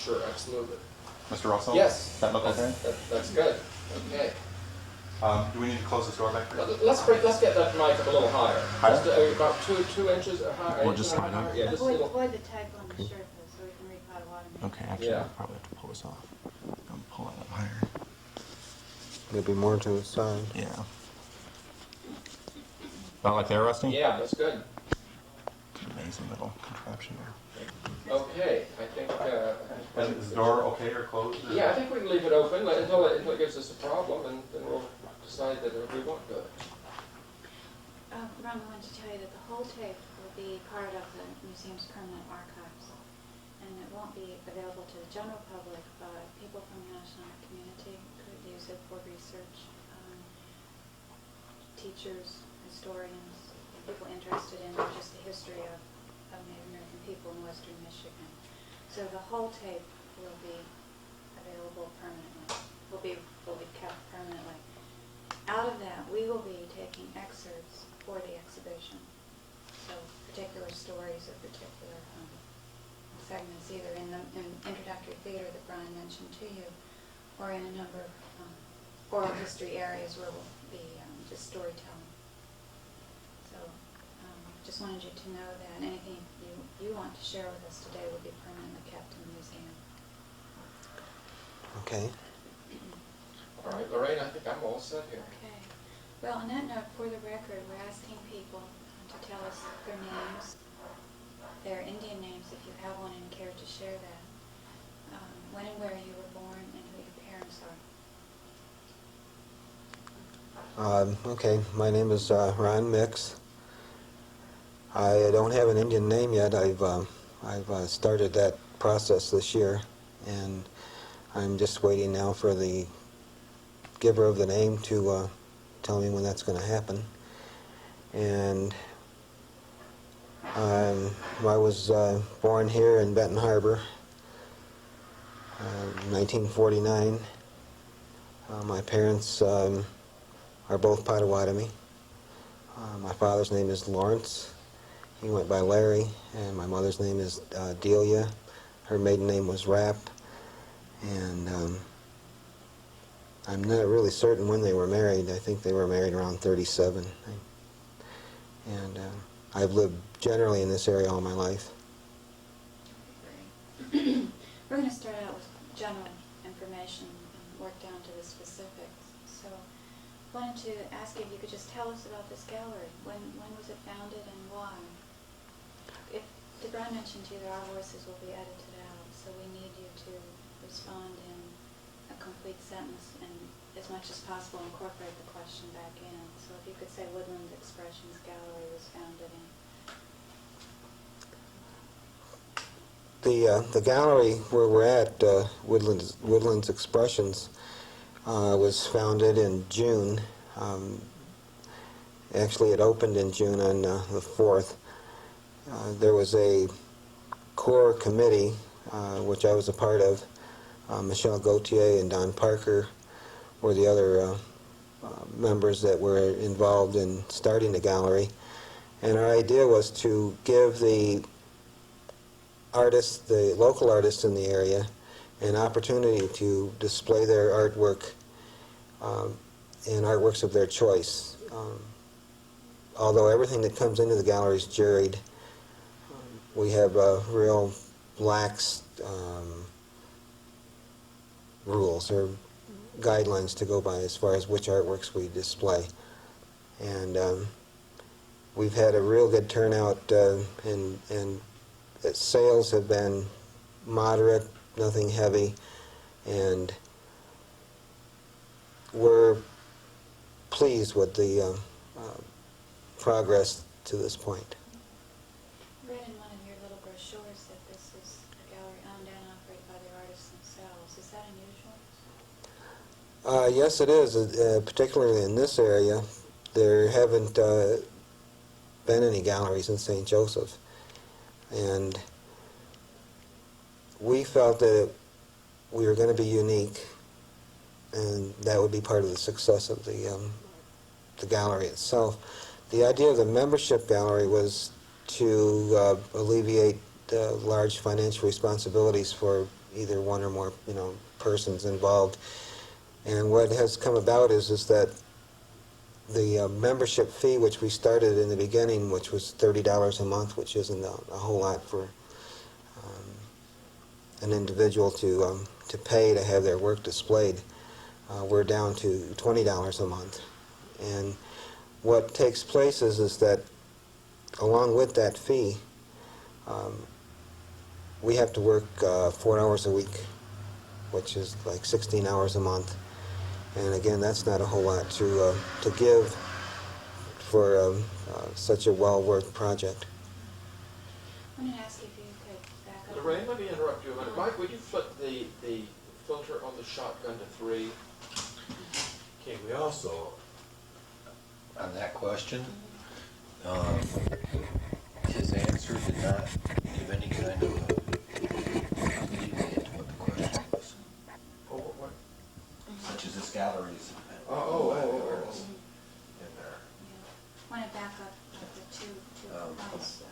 Sure, absolutely. Mr. Russell? Yes. Does that look okay? That's good. Okay. Do we need to close this door back there? Let's get that mic up a little higher. Higher? Just, about two inches higher. Or just slide higher? up? Yeah, just a little. Avoid the type on the shirt though, so we can read Potawatomi. Okay, actually, Yeah. I'll probably have to pull this off. I'm pulling it up higher. Maybe more to the side. Yeah. Not like there, Rusty? Yeah, that's good. Amazing little contraption there. Okay, I think. Is the door okay or closed? Or? Yeah, I think we can leave it open until it gives us a problem, and then we'll decide that we won't do it. Ron, I wanted to tell you that the whole tape will be part of the museum's permanent archives, and it won't be available to the general public, but people from the national community could use it for research. Teachers, historians, people interested in just the history of Native American people in western Michigan. So the whole tape will be available permanently, will be kept permanently. Out of that, we will be taking excerpts for the exhibition. So particular stories or particular segments, either in the introductory theater that Brian mentioned to you, or in a number of oral history areas where we'll be just storytelling. So just wanted you to know that anything you want to share with us today will be permanently kept in the museum. Okay. All right, Lorraine, I think I'm all set here. Okay. Well, on that note, for the record, we're asking people to tell us their names, their Indian names, if you have one and care to share that, when and where you were born, and who your parents are. Okay, my name is Ron Mix. I don't have an Indian name yet. I've started that process this year, and I'm just waiting now for the giver of the name to tell me when that's going to happen. And I was born here in Benton Harbor, 1949. My parents are both Potawatomi. My father's name is Lawrence. He went by Larry, and my mother's name is Delia. Her maiden name was Rapp, and I'm not really certain when they were married. I think they were married around 37. And I've lived generally in this area all my life. Great. We're going to start out with general information and work down to the specifics. So I wanted to ask if you could just tell us about this gallery. When was it founded and why? Did Brian mention to you that our voices will be edited out, so we need you to respond in a complete sentence and as much as possible incorporate the question back in. So if you could say Woodland Expressions Gallery was founded in. The gallery where we're at, Woodlands Expressions, was founded in June. Actually, it opened in June on the 4th. There was a core committee, which I was a part of. Michelle Gauthier and Don Parker were the other members that were involved in starting the gallery. And our idea was to give the artists, the local artists in the area, an opportunity to display their artwork and artworks of their choice. Although everything that comes into the gallery is juried, we have real lax rules or guidelines to go by as far as which artworks we display. And we've had a real good turnout, and sales have been moderate, nothing heavy, and we're pleased with the progress to this point. I read in one of your little brochures that this is a gallery owned and operated by the artists themselves. Is that unusual? Yes, it is, particularly in this area. There haven't been any galleries in St. Joseph, and we felt that we were going to be unique, and that would be part of the success of the gallery itself. The idea of the membership gallery was to alleviate large financial responsibilities for either one or more, persons involved. And what has come about is that the membership fee, which we started in the beginning, which was $30 a month, which isn't a whole lot for an individual to pay to have their work displayed, we're down to $20 a month. And what takes place is that along with that fee, we have to work 4 hours a week, which is like 16 hours a month. And again, that's not a whole lot to give for such a well-worked project. I'm going to ask you if you could back up. Lorraine, let me interrupt you a minute. Mike, would you flip the filter on the shotgun to 3? Okay, we also, on that question, his answer did not give any kind of leeway into what the question was, Oh, what? such as his galleries. Oh. In there. Yeah. Want to back up the two points.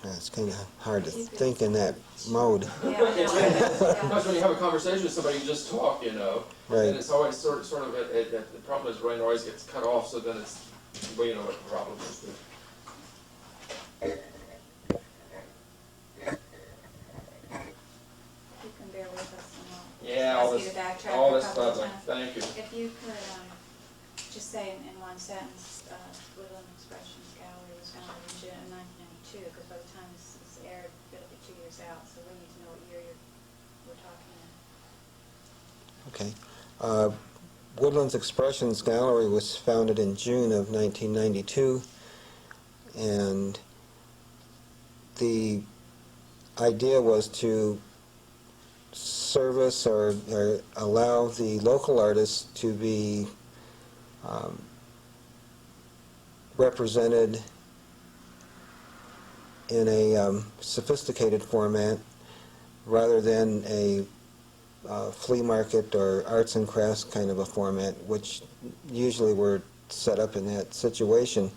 It's kind of hard to think in that mode. Because when you have a conversation with somebody, you just talk, Right. And it's always sort of the problem is Ryan always gets cut off, so then it's, well, you know what the problem is. You can bear with us and we'll Yeah, all ask you this, to backtrack all a this couple of stuff, times. thank you. If you could just say in one sentence, Woodland Expressions Gallery was founded in June 1992, because by the time this is aired, it'll be 2 years out, so we need to know what year we're talking in. Okay. Woodlands Expressions Gallery was founded in June of 1992, and the idea was to service or allow the local artists to be represented in a sophisticated format rather than a flea market or arts and crafts kind of a format, which usually we're set up in that situation.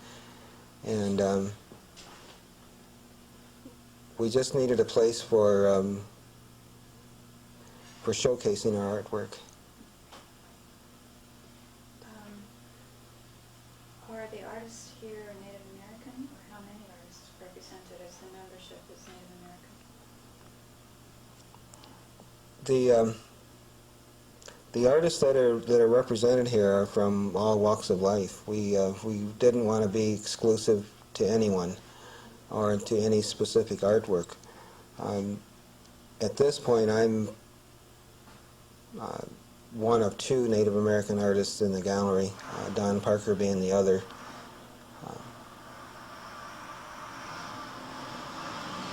And we just needed a place for showcasing our artwork. Are the artists here Native American, or how many artists represented as the membership is Native American? The artists that are represented here are from all walks of life. We didn't want to be exclusive to anyone or to any specific artwork. At this point, I'm one of 2 Native American artists in the gallery, Don Parker being the other.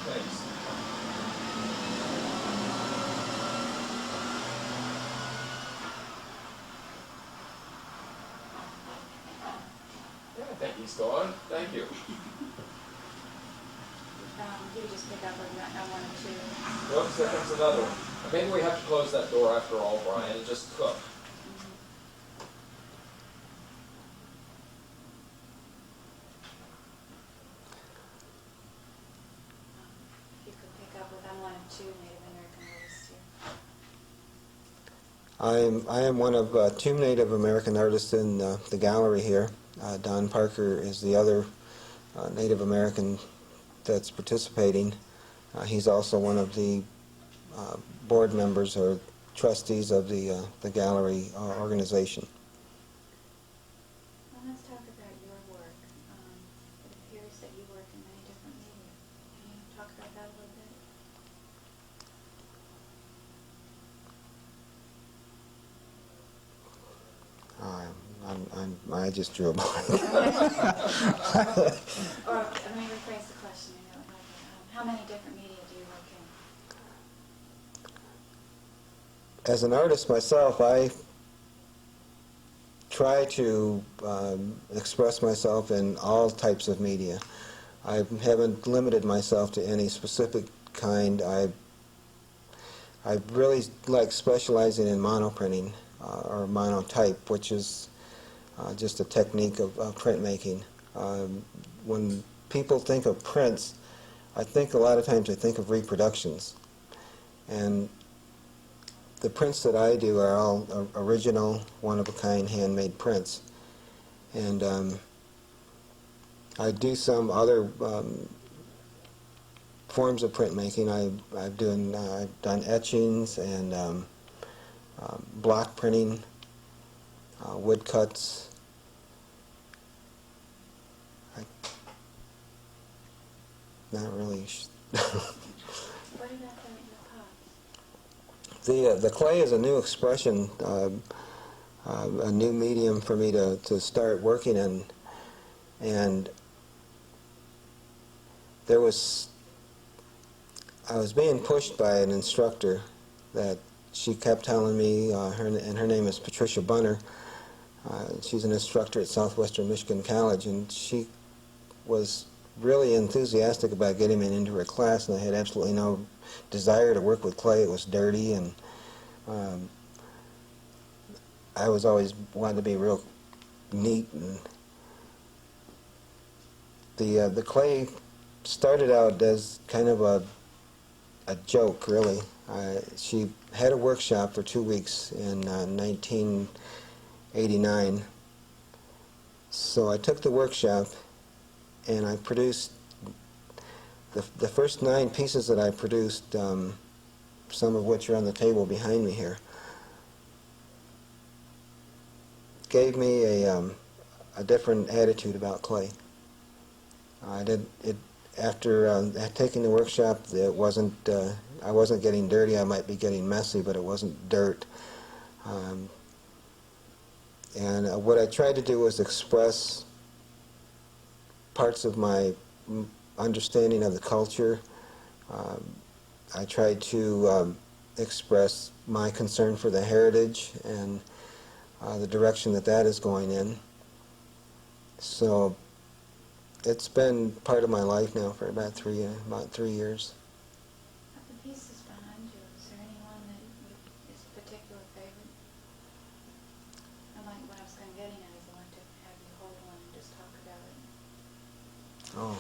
Thanks. Yeah, I think he's gone. Thank you. You just pick up on 1 and 2. Whoops, there comes another one. Maybe we have to close that door after all, Brian, and just cook. If you could pick up with, I'm 1 and 2 Native American artists here. I am one of 2 Native American artists in the gallery here. Don Parker is the other Native American that's participating. He's also one of the board members or trustees of the gallery organization. Well, let's talk about your work. It appears that you work in many different media. Can you talk about that a little bit? I just drew a blank. Or let me rephrase the question. How many different media do you work in? As an artist myself, I try to express myself in all types of media. I haven't limited myself to any specific kind. I really like specializing in monoprinting or monotype, which is just a technique of printmaking. When people think of prints, I think a lot of times I think of reproductions. And the prints that I do are all original, one-of-a-kind, handmade prints. And I do some other forms of printmaking. I've done etchings and block printing, woodcuts. Not really. What about them in the pots? The clay is a new expression, a new medium for me to start working in, and I was being pushed by an instructor that she kept telling me, and her name is Patricia Bunner. She's an instructor at Southwestern Michigan College, and she was really enthusiastic about getting me into her class, and I had absolutely no desire to work with clay. It was dirty, and I was always wanted to be real neat. And the clay started out as kind of a joke, really. She had a workshop for 2 weeks in 1989. So I took the workshop and I produced the first 9 pieces that I produced, some of which are on the table behind me here, gave me a different attitude about clay. After taking the workshop, it wasn't. I wasn't getting dirty. I might be getting messy, but it wasn't dirt. And what I tried to do was express parts of my understanding of the culture. I tried to express my concern for the heritage and the direction that is going in. So it's been part of my life now for about 3 years. Of the pieces behind you, is there anyone that is a particular favorite? And like what I was kind of getting at is I want to have you hold one and just talk about it. Oh,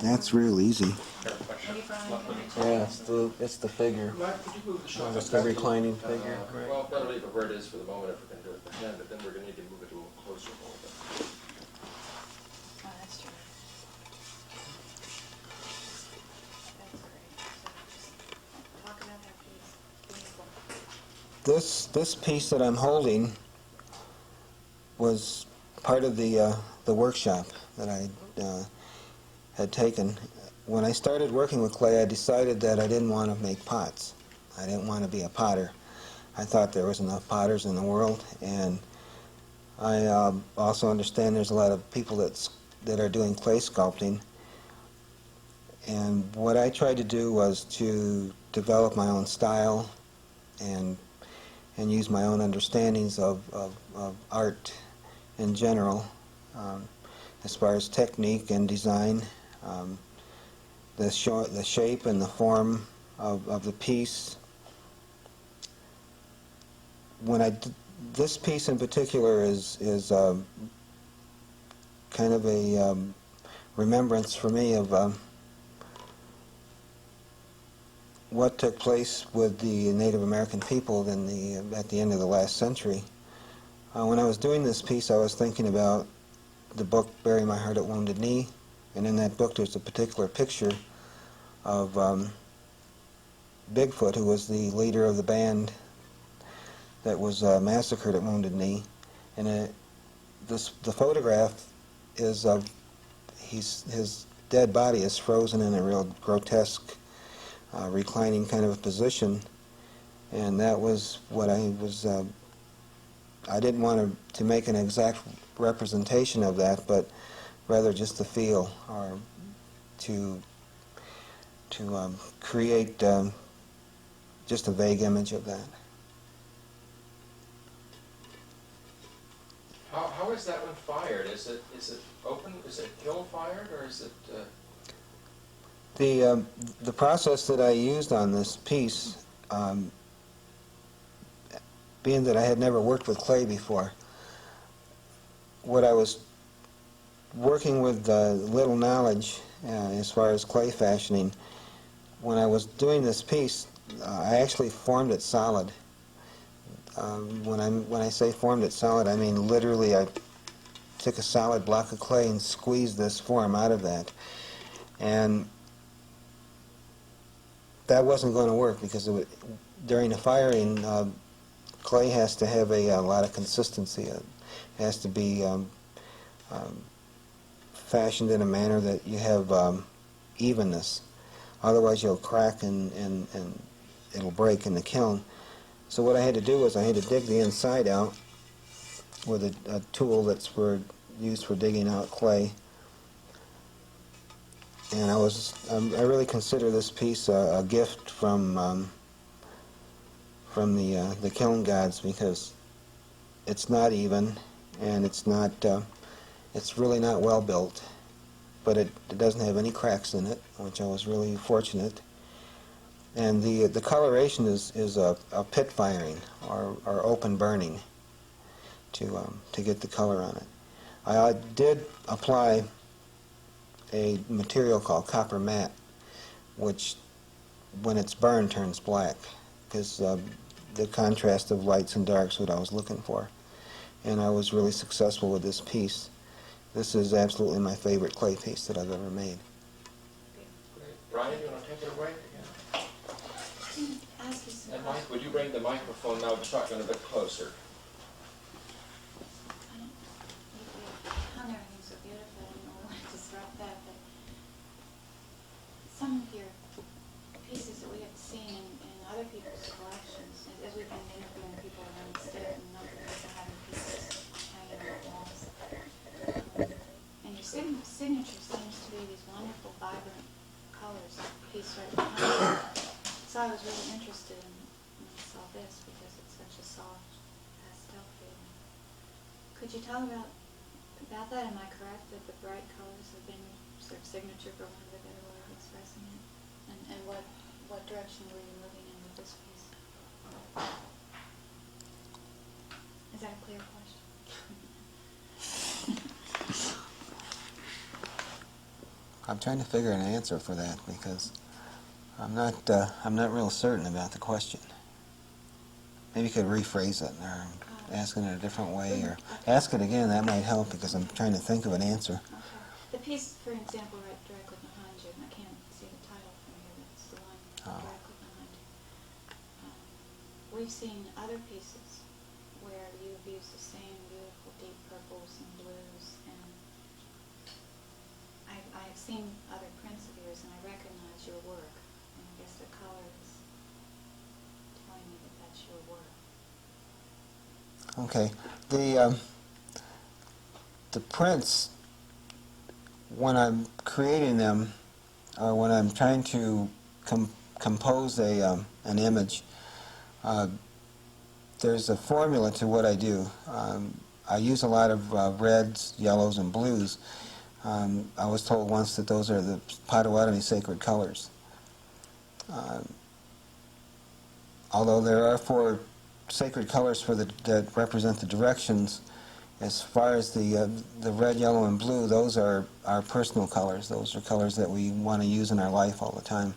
that's real easy. Maybe Brian can reach Yeah, out. it's the figure. Mike, could you move the shot? Just a reclining figure, right. Well, better leave it where it is for the moment if we're going to do it for him, but then we're going to need to move it a little closer a little bit. Oh, that's true. That's great. So just talk about that piece. Beautiful. This piece that I'm holding was part of the workshop that I had taken. When I started working with clay, I decided that I didn't want to make pots. I didn't want to be a potter. I thought there was enough potters in the world, and I also understand there's a lot of people that are doing clay sculpting. And what I tried to do was to develop my own style and use my own understandings of art in general, as far as technique and design, the shape and the form of the piece. This piece in particular is kind of a remembrance for me of what took place with the Native American people at the end of the last century. When I was doing this piece, I was thinking about the book Bury My Heart at Wounded Knee, and in that book there's a particular picture of Bigfoot, who was the leader of the band that was massacred at Wounded Knee. And the photograph is of his dead body is frozen in a real grotesque reclining kind of a position, and that was what I was. I didn't want to make an exact representation of that, but rather just the feel, or to create just a vague image of that. How is that one fired? Is it open? Is it kiln fired, or is it? The process that I used on this piece, being that I had never worked with clay before, what I was working with little knowledge as far as clay fashioning, when I was doing this piece, I actually formed it solid. When I say formed it solid, I mean literally I took a solid block of clay and squeezed this form out of that. And that wasn't going to work because during the firing, clay has to have a lot of consistency. It has to be fashioned in a manner that you have evenness. Otherwise you'll crack and it'll break in the kiln. So what I had to do was I had to dig the inside out with a tool that's used for digging out clay. And I really consider this piece a gift from the kiln gods, because it's not even, and it's really not well built, but it doesn't have any cracks in it, which I was really fortunate. And the coloration is a pit firing or open burning to get the color on it. I did apply a material called copper matte, which when it's burned turns black, because the contrast of lights and darks what I was looking for. And I was really successful with this piece. This is absolutely my favorite clay piece that I've ever made. Great. Brian, you want to take it away? Ask you some And questions. Mike, would you bring the microphone now, the shotgun, a bit closer? Hung everything so beautifully, I didn't want to disrupt that, but some of your pieces that we have seen in other people's collections, as we've been interviewing people around the state, and other people having pieces hanging on the walls. And your signature seems to be these wonderful, vibrant colors, like the piece right behind you. So I was really interested when I saw this, because it's such a soft pastel feeling. Could you tell about that? Am I correct that the bright colors have been sort of signature, for want of a better way of expressing it? And what direction were you moving in with this piece? Is that a clear question? I'm trying to figure an answer for that because I'm not real certain about the question. Maybe you could rephrase it or ask it in a different way, or ask it again. That might help because I'm trying to think of an answer. Okay. The piece, for example, right directly behind you, and I can't see the title from here, but it's the one directly behind you. We've seen other pieces where you've used the same beautiful deep purples and blues, and I've seen other prints of yours, and I recognize your work, and I guess the color is telling me that that's your work. Okay. The prints, when I'm creating them, or when I'm trying to compose an image, there's a formula to what I do. I use a lot of reds, yellows, and blues. I was told once that those are the Potawatomi sacred colors. Although there are 4 sacred colors that represent the directions, as far as the red, yellow, and blue, those are our personal colors. Those are colors that we want to use in our life all the time.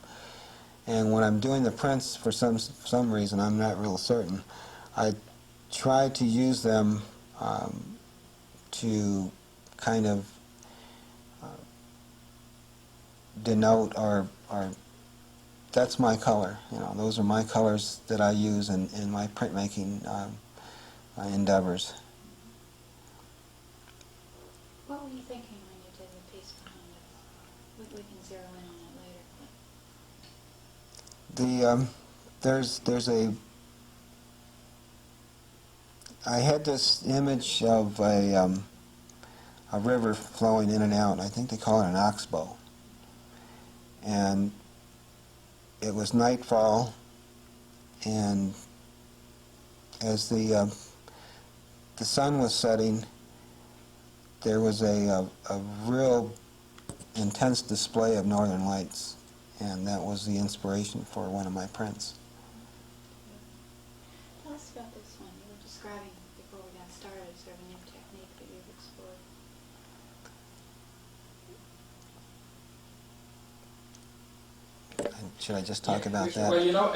And when I'm doing the prints, for some reason, I'm not real certain, I try to use them to kind of denote or that's my color. Those are my colors that I use in my printmaking endeavors. What were you thinking when you did the piece behind us? We can zero in on that later. There's I had this image of a river flowing in and out. I think they call it an oxbow. And it was nightfall, and as the sun was setting, there was a real intense display of northern lights, and that was the inspiration for one of my prints. Tell us about this one. You were describing before we got started sort of a new technique that you've explored. should I just talk about Well, that? you know,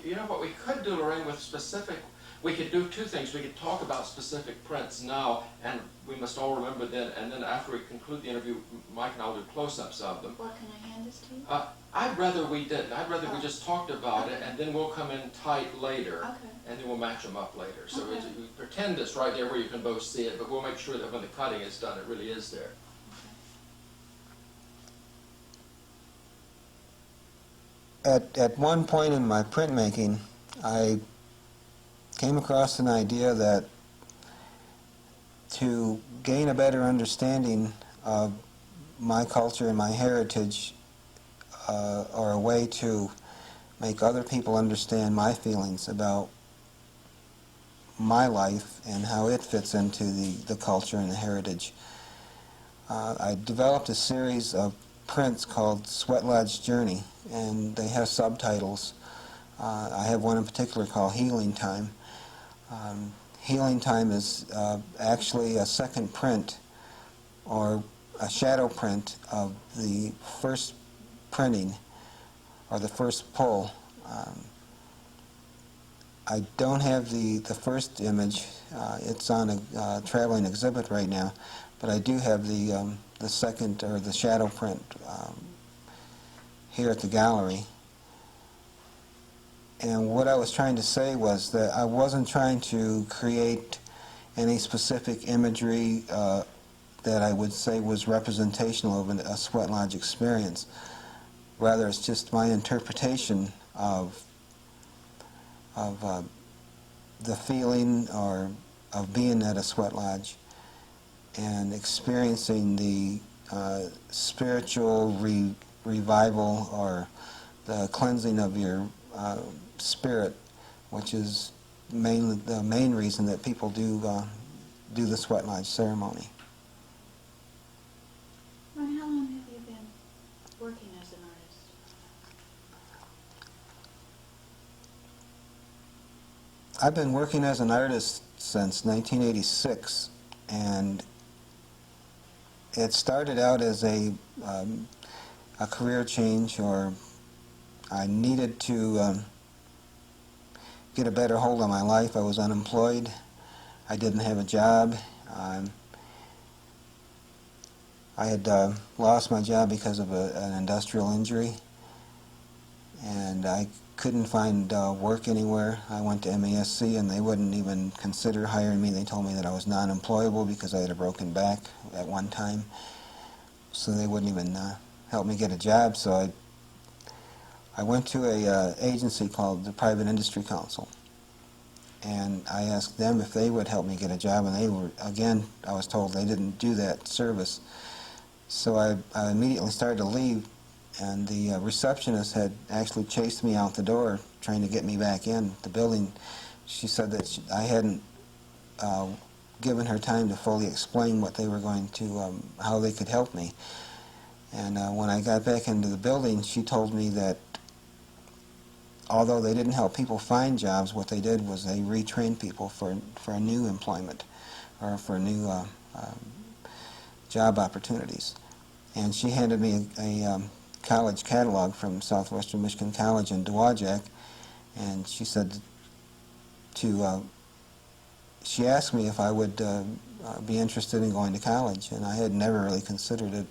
you know what we could do, Lorraine, with specific, we could do two things. We could talk about specific prints now, and we must all remember then, and then after we conclude the interview, Mike and I'll do close-ups of them. Well, can I hand this to you? I'd rather we didn't. I'd rather we Oh. just talked about it, Okay. and then we'll come in tight later, Okay. and then we'll match them up later. So Okay. we pretend it's right there where you can both see it, but we'll make sure that when the cutting is done, it really is there. At one point in my printmaking, I came across an idea that to gain a better understanding of my culture and my heritage, or a way to make other people understand my feelings about my life and how it fits into the culture and the heritage. I developed a series of prints called Sweat Lodge Journey, and they have subtitles. I have one in particular called Healing Time. Healing Time is actually a second print, or a shadow print of the first printing, or the first pull. I don't have the first image. It's on a traveling exhibit right now, but I do have the second, or the shadow print, here at the gallery. And what I was trying to say was that I wasn't trying to create any specific imagery that I would say was representational of a Sweat Lodge experience. Rather, it's just my interpretation of the feeling or of being at a Sweat Lodge and experiencing the spiritual revival, or the cleansing of your spirit, which is mainly the main reason that people do the Sweat Lodge ceremony. Ron, how long have you been working as an artist? I've been working as an artist since 1986, and it started out as a career change, or I needed to get a better hold on my life. I was unemployed. I didn't have a job. I had lost my job because of an industrial injury, and I couldn't find work anywhere. I went to MASC, and they wouldn't even consider hiring me. They told me that I was non-employable because I had a broken back at one time, so they wouldn't even help me get a job. So I went to a agency called the Private Industry Council, and I asked them if they would help me get a job, and they were, again, I was told they didn't do that service. So I immediately started to leave, and the receptionist had actually chased me out the door trying to get me back in the building. She said that I hadn't given her time to fully explain what they were going to, how they could help me. And when I got back into the building, she told me that although they didn't help people find jobs, what they did was they retrained people for a new employment, or for new job opportunities. And she handed me a college catalog from Southwestern Michigan College in Dowagiac, and she said she asked me if I would be interested in going to college, and I had never really considered it.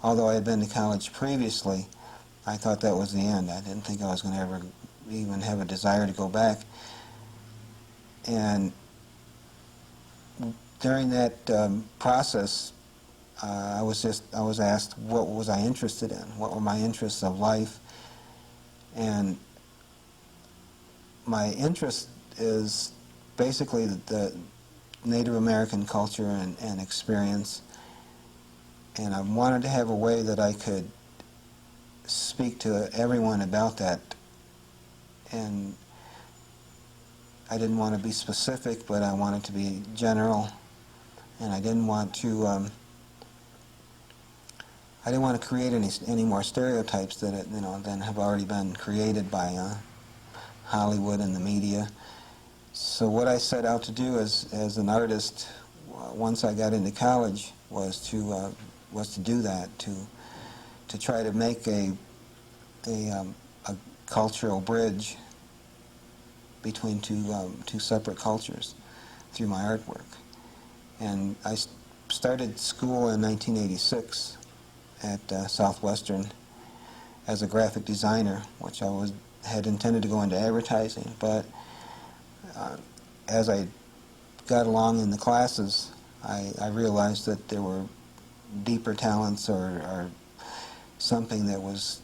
Although I had been to college previously, I thought that was the end. I didn't think I was going to ever even have a desire to go back. And during that process, I was asked what was I interested in, what were my interests of life, and my interest is basically the Native American culture and experience, and I wanted to have a way that I could speak to everyone about that. And I didn't want to be specific, but I wanted to be general, and I didn't want to create any more stereotypes that than have already been created by Hollywood and the media. So what I set out to do as an artist, once I got into college, was to do that, to try to make a cultural bridge between two separate cultures through my artwork. And I started school in 1986 at Southwestern as a graphic designer, which I had intended to go into advertising, but as I got along in the classes, I realized that there were deeper talents or something that was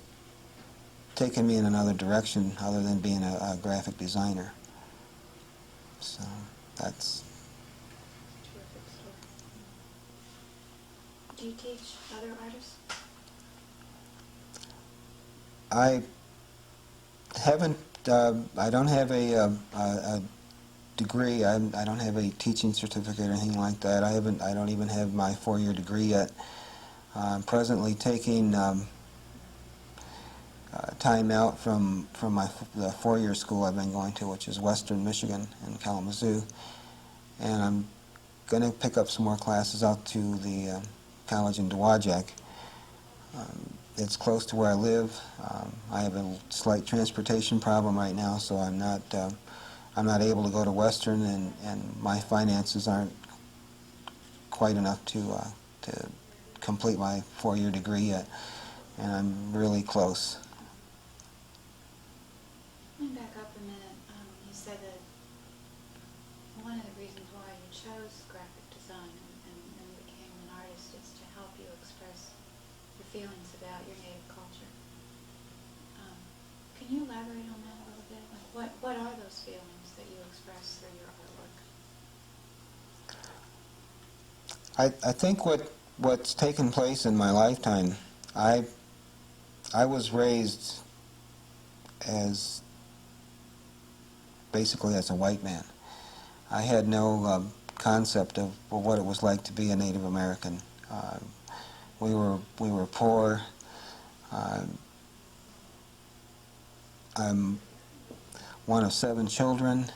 taking me in another direction other than being a graphic designer. So that's... Terrific story. Do you teach other artists? I haven't, I don't have a degree. I don't have a teaching certificate or anything like that. I don't even have my 4-year degree yet. I'm presently taking time out from the 4-year school I've been going to, which is Western Michigan in Kalamazoo, and I'm going to pick up some more classes out to the college in Dowagiac. It's close to where I live. I have a slight transportation problem right now, so I'm not able to go to Western, and my finances aren't quite enough to complete my 4-year degree yet, and I'm really close. Let me back up a minute. You said that one of the reasons why you chose graphic design and became an artist is to help you express your feelings about your native culture. Can you elaborate on that a little bit? Like, what are those feelings that you express through your artwork? I think what's taken place in my lifetime, I was raised as basically as a white man. I had no concept of what it was like to be a Native American. We were poor. I'm one of 7 children.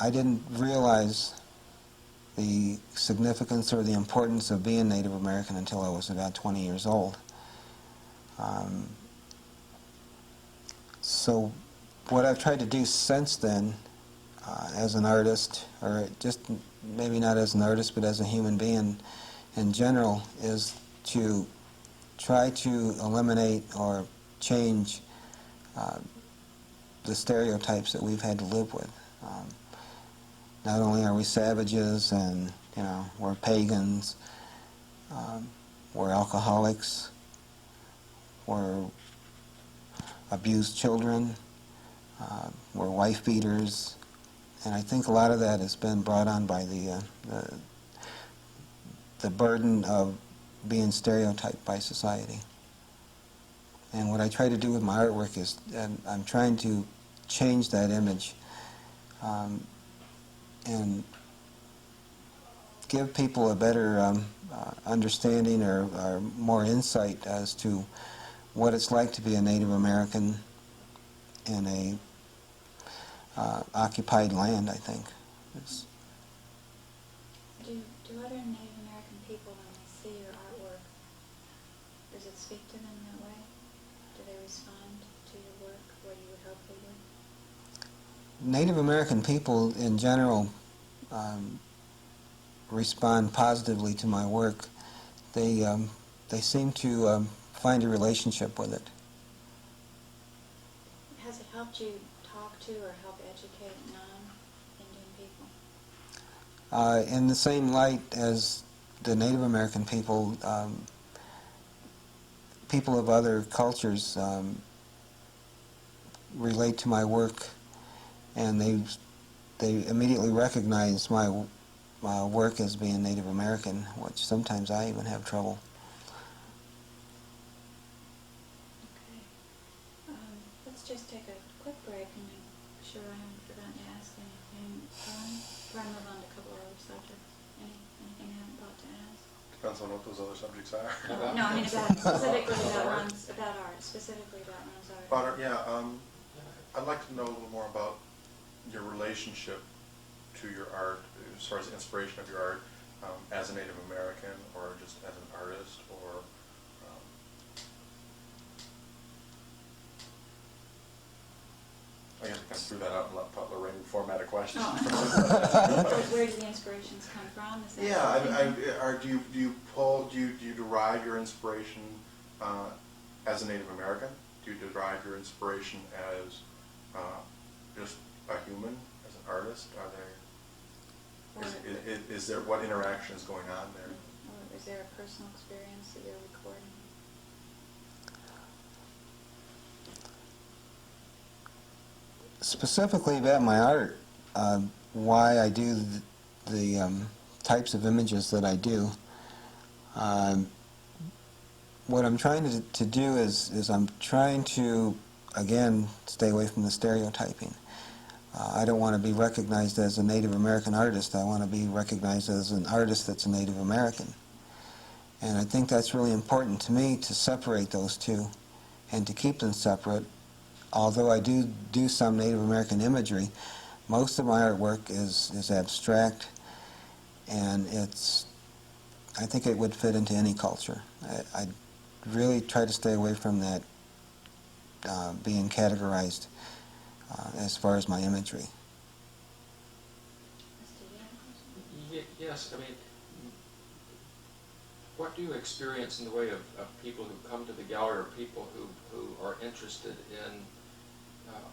I didn't realize the significance or the importance of being Native American until I was about 20 years old. So what I've tried to do since then, as an artist, or just maybe not as an artist, but as a human being in general, is to try to eliminate or change the stereotypes that we've had to live with. Not only are we savages and, we're pagans, we're alcoholics, we're abused children, we're wife beaters, and I think a lot of that has been brought on by the burden of being stereotyped by society. And what I try to do with my artwork is I'm trying to change that image and give people a better understanding or more insight as to what it's like to be a Native American in a occupied land, I think. Do other Native American people, when they see your artwork, does it speak to them that way? Do they respond to your work the way you would hope they would? Native American people in general respond positively to my work. They seem to find a relationship with it. Has it helped you talk to or help educate non-Indian people? In the same light as the Native American people, people of other cultures relate to my work, and they immediately recognize my work as being Native American, which sometimes I even have trouble. Okay. Let's just take a quick break and make sure I haven't forgotten to ask anything. Before I move on to a couple of other subjects, anything I haven't thought to ask? Depends on what those other subjects are. No, I mean specifically about art, specifically about Ron's art. About art, yeah. I'd like to know a little more about your relationship to your art, as far as the inspiration of your art, as a Native American, or just as an artist, or I guess I kind of threw that out and let Lorraine format a question. Where do the inspirations come from? Is that Yeah, do you derive your inspiration as a Native American? Do you derive your inspiration as just a human, as an artist? Is there what interaction is going on there? Or is there a personal experience that you're recording? Specifically about my art, why I do the types of images that I do. What I'm trying to do is I'm trying to, again, stay away from the stereotyping. I don't want to be recognized as a Native American artist. I want to be recognized as an artist that's a Native American. And I think that's really important to me, to separate those two and to keep them separate. Although I do some Native American imagery, most of my artwork is abstract, and I think it would fit into any culture. I really try to stay away from that being categorized as far as my imagery. Yes, I mean, what do you experience in the way of people who come to the gallery, or people who are interested in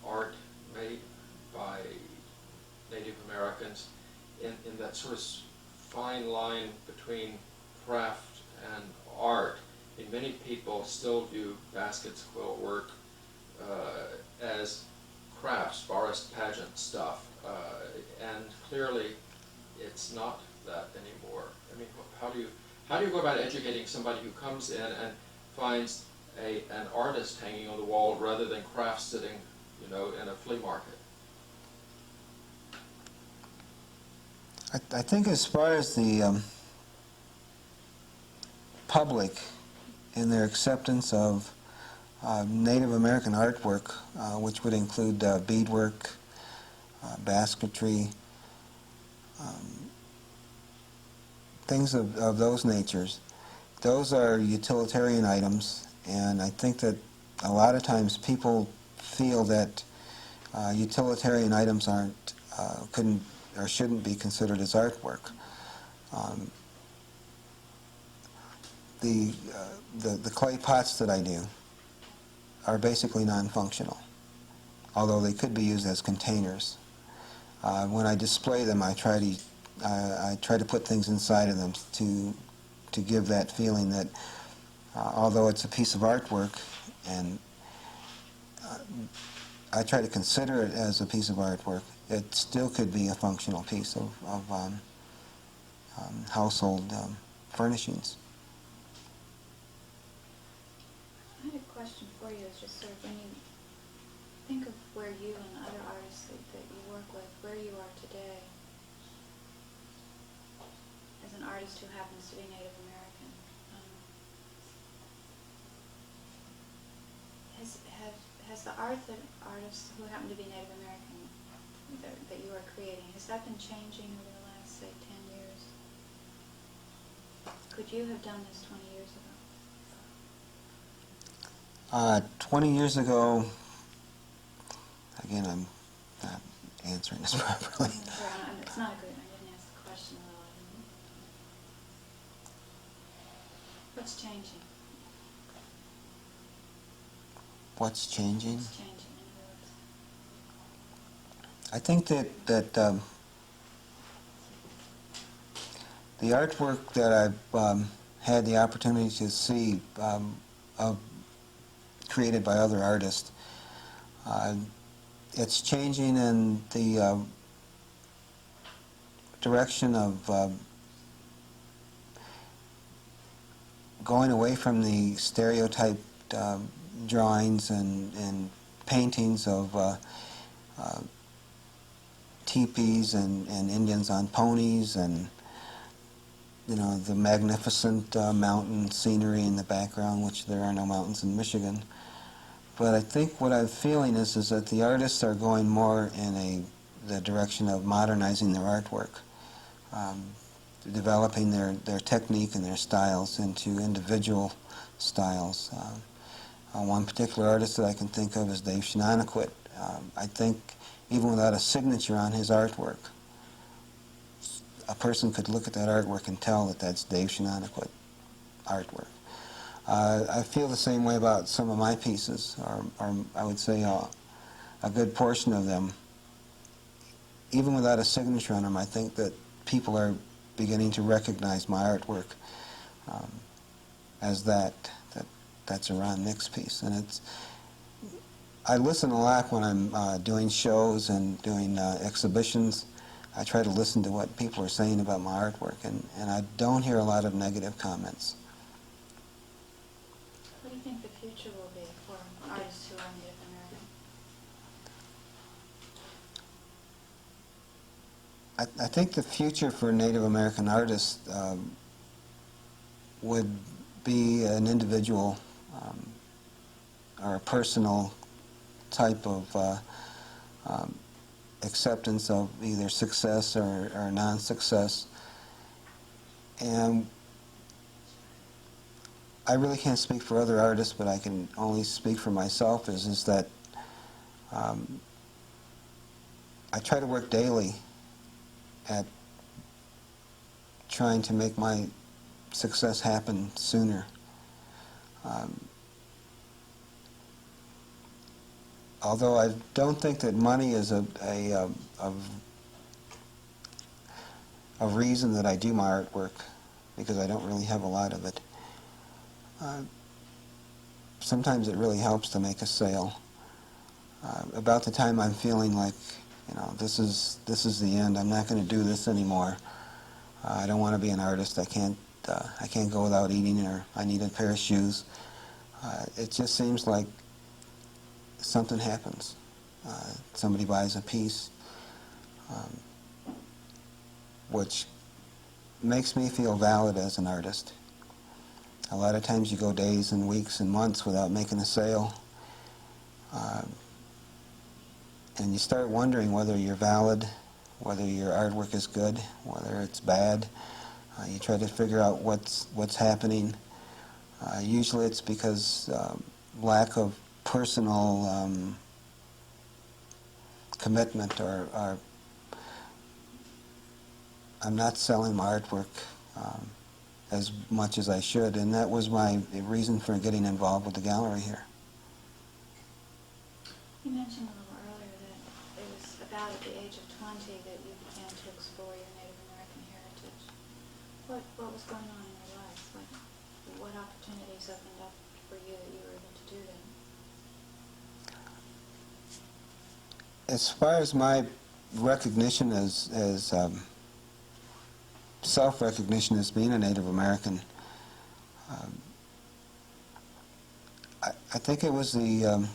art made by Native Americans, in that sort of fine line between craft and art? I mean, many people still view baskets, quilt work as crafts, forest pageant stuff, and clearly it's not that anymore. I mean, how do you go about educating somebody who comes in and finds an artist hanging on the wall rather than crafts sitting, you know, in a flea market? I think as far as the public and their acceptance of Native American artwork, which would include beadwork, basketry, things of those natures. Those are utilitarian items, and I think that a lot of times people feel that utilitarian items couldn't or shouldn't be considered as artwork. The clay pots that I do are basically non-functional, although they could be used as containers. When I display them, I try to put things inside of them to give that feeling that although it's a piece of artwork, and I try to consider it as a piece of artwork, it still could be a functional piece of household furnishings. I had a question for you. It's just sort of when you think of where you and other artists that you work with, where you are today as an artist who happens to be Native American, has the art that artists who happen to be Native American that you are creating, has that been changing over the last, say, 10 years? Could you have done this 20 years ago? 20 years ago, again, I'm not answering this properly. It's not a good, I didn't ask the question well. What's changing? What's changing? What's changing in other words? I think that the artwork that I've had the opportunity to see created by other artists, it's changing in the direction of going away from the stereotyped drawings and paintings of teepees and Indians on ponies, and you know, the magnificent mountain scenery in the background, which there are no mountains in Michigan. But I think what I'm feeling is that the artists are going more in the direction of modernizing their artwork, developing their technique and their styles into individual styles. One particular artist that I can think of is Dave Shinanaquit. I think even without a signature on his artwork, a person could look at that artwork and tell that that's Dave Shinaniquit artwork. I feel the same way about some of my pieces, or I would say a good portion of them. Even without a signature on them, I think that people are beginning to recognize my artwork as that's a Ron Nix piece. And I listen a lot when I'm doing shows and doing exhibitions. I try to listen to what people are saying about my artwork, and I don't hear a lot of negative comments. What do you think the future will be for artists who are Native American? I think the future for Native American artists would be an individual or a personal type of acceptance of either success or non-success. And I really can't speak for other artists, but I can only speak for myself, is that I try to work daily at trying to make my success happen sooner. Although I don't think that money is a reason that I do my artwork, because I don't really have a lot of it. Sometimes it really helps to make a sale. About the time I'm feeling like, this is the end. I'm not going to do this anymore. I don't want to be an artist. I can't go without eating, or I need a pair of shoes. It just seems like something happens. Somebody buys a piece, which makes me feel valid as an artist. A lot of times you go days and weeks and months without making a sale, and you start wondering whether you're valid, whether your artwork is good, whether it's bad. You try to figure out what's happening. Usually it's because lack of personal commitment, or I'm not selling my artwork as much as I should, and that was my reason for getting involved with the gallery here. You mentioned a little earlier that it was about at the age of 20 that you began to explore your Native American heritage. What was going on in your life? What opportunities opened up for you that you were able to do that? As far as my recognition as self-recognition as being a Native American, I think it was the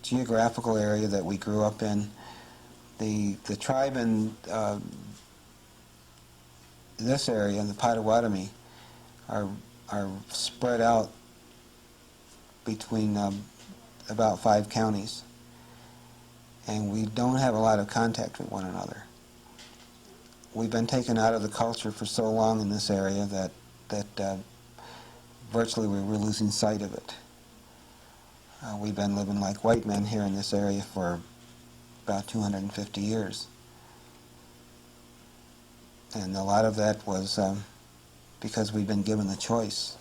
geographical area that we grew up in. The tribe in this area, in the Potawatomi, are spread out between about 5 counties, and we don't have a lot of contact with one another. We've been taken out of the culture for so long in this area that virtually we're losing sight of it. We've been living like white men here in this area for about 250 years. And a lot of that was because we've been given the choice.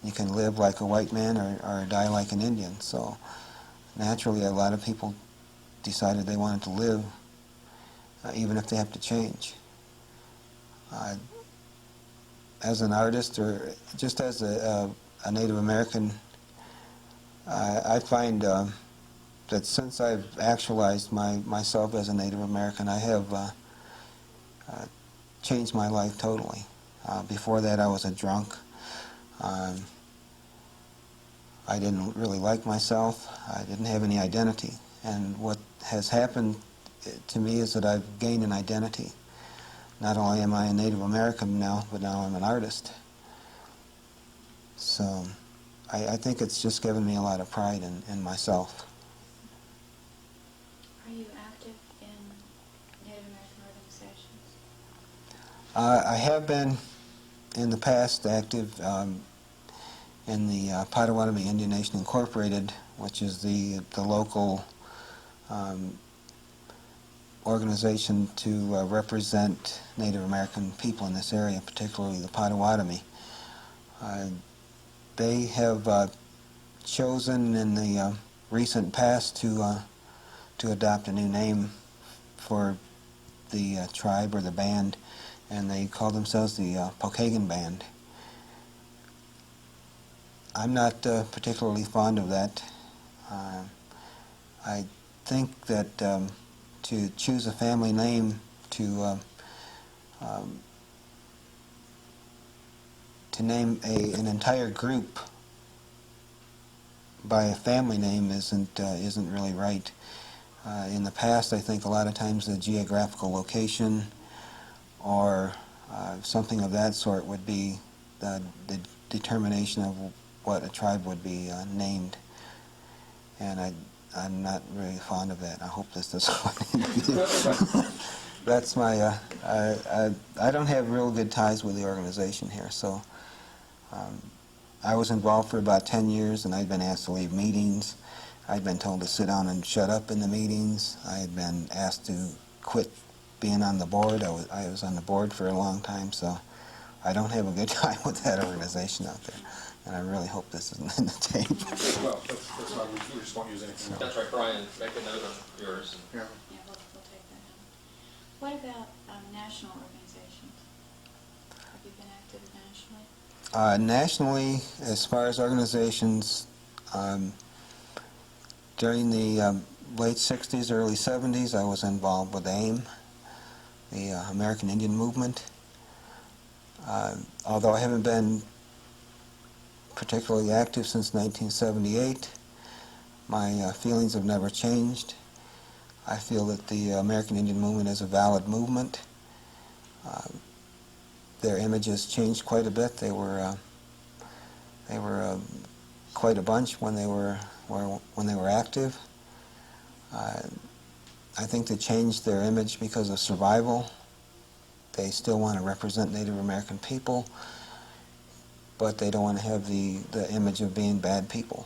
You can live like a white man or die like an Indian. So naturally, a lot of people decided they wanted to live even if they have to change. As an artist, or just as a Native American, I find that since I've actualized myself as a Native American, I have changed my life totally. Before that, I was a drunk. I didn't really like myself. I didn't have any identity. And what has happened to me is that I've gained an identity. Not only am I a Native American now, but now I'm an artist. So I think it's just given me a lot of pride in myself. Are you active in Native American organizations? I have been in the past active in the Potawatomi Indian Nation Incorporated, which is the local organization to represent Native American people in this area, particularly the Potawatomi. They have chosen in the recent past to adopt a new name for the tribe or the band, and they call themselves the Pokagon Band. I'm not particularly fond of that. I think that to choose a family name to name an entire group by a family name isn't really right. In the past, I think a lot of times the geographical location or something of that sort would be the determination of what a tribe would be named, and I'm not very fond of that. I hope this doesn't. That's my. I don't have real good ties with the organization here, so I was involved for about 10 years, and I'd been asked to leave meetings. I'd been told to sit down and shut up in the meetings. I had been asked to quit being on the board. I was on the board for a long time, so I don't have a good time with that organization out there. And I really hope this isn't in the tape. Well, that's why we just won't use anything else. That's right, Brian, make a note of yours. Yeah. Yeah, we'll take that out. What about national organizations? Have you been active nationally? Nationally, as far as organizations, during the late 60s, early 70s, I was involved with AIM, the American Indian Movement. Although I haven't been particularly active since 1978, my feelings have never changed. I feel that the American Indian Movement is a valid movement. Their image has changed quite a bit. They were quite a bunch when they were active. I think they changed their image because of survival. They still want to represent Native American people, but they don't want to have the image of being bad people.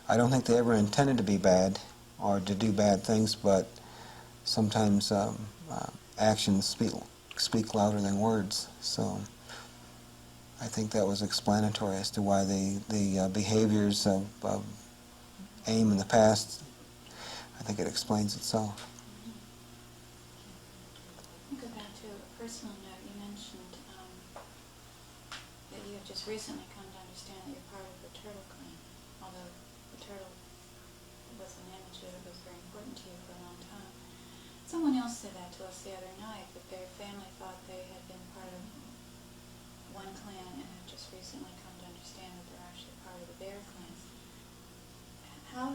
I don't think they ever intended to be bad or to do bad things, but sometimes actions speak louder than words. So I think that was explanatory as to why the behaviors of AIM in the past, I think it explains itself. I'll go back to a personal note. You mentioned that you have just recently come to understand that you're part of the Turtle Clan, although the turtle was an image that was very important to you for a long time. Someone else said that to us the other night, that their family thought they had been part of one clan and have just recently come to understand that they're actually part of the Bear Clan. How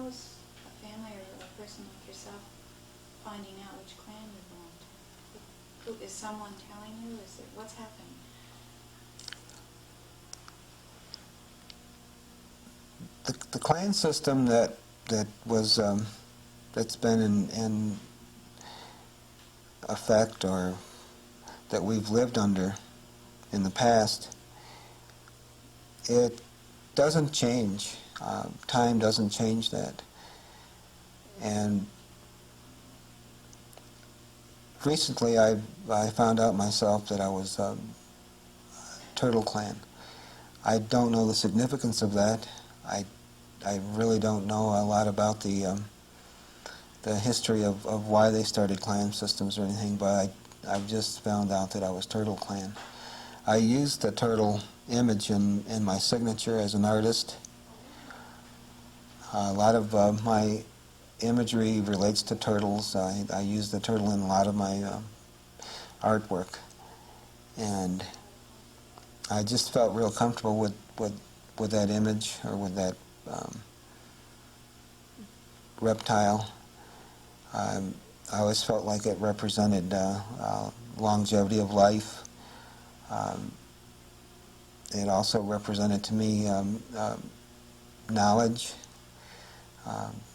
is a family or a person like yourself finding out which clan you belong to? Who, is someone telling you? What's happening? The clan system that was that's been in effect, or that we've lived under in the past, it doesn't change. Time doesn't change that. And recently I found out myself that I was Turtle Clan. I don't know the significance of that. I really don't know a lot about the history of why they started clan systems or anything, but I've just found out that I was Turtle Clan. I used the turtle image in my signature as an artist. A lot of my imagery relates to turtles. I use the turtle in a lot of my artwork, and I just felt real comfortable with that image, or with that reptile. I always felt like it represented longevity of life. It also represented to me knowledge.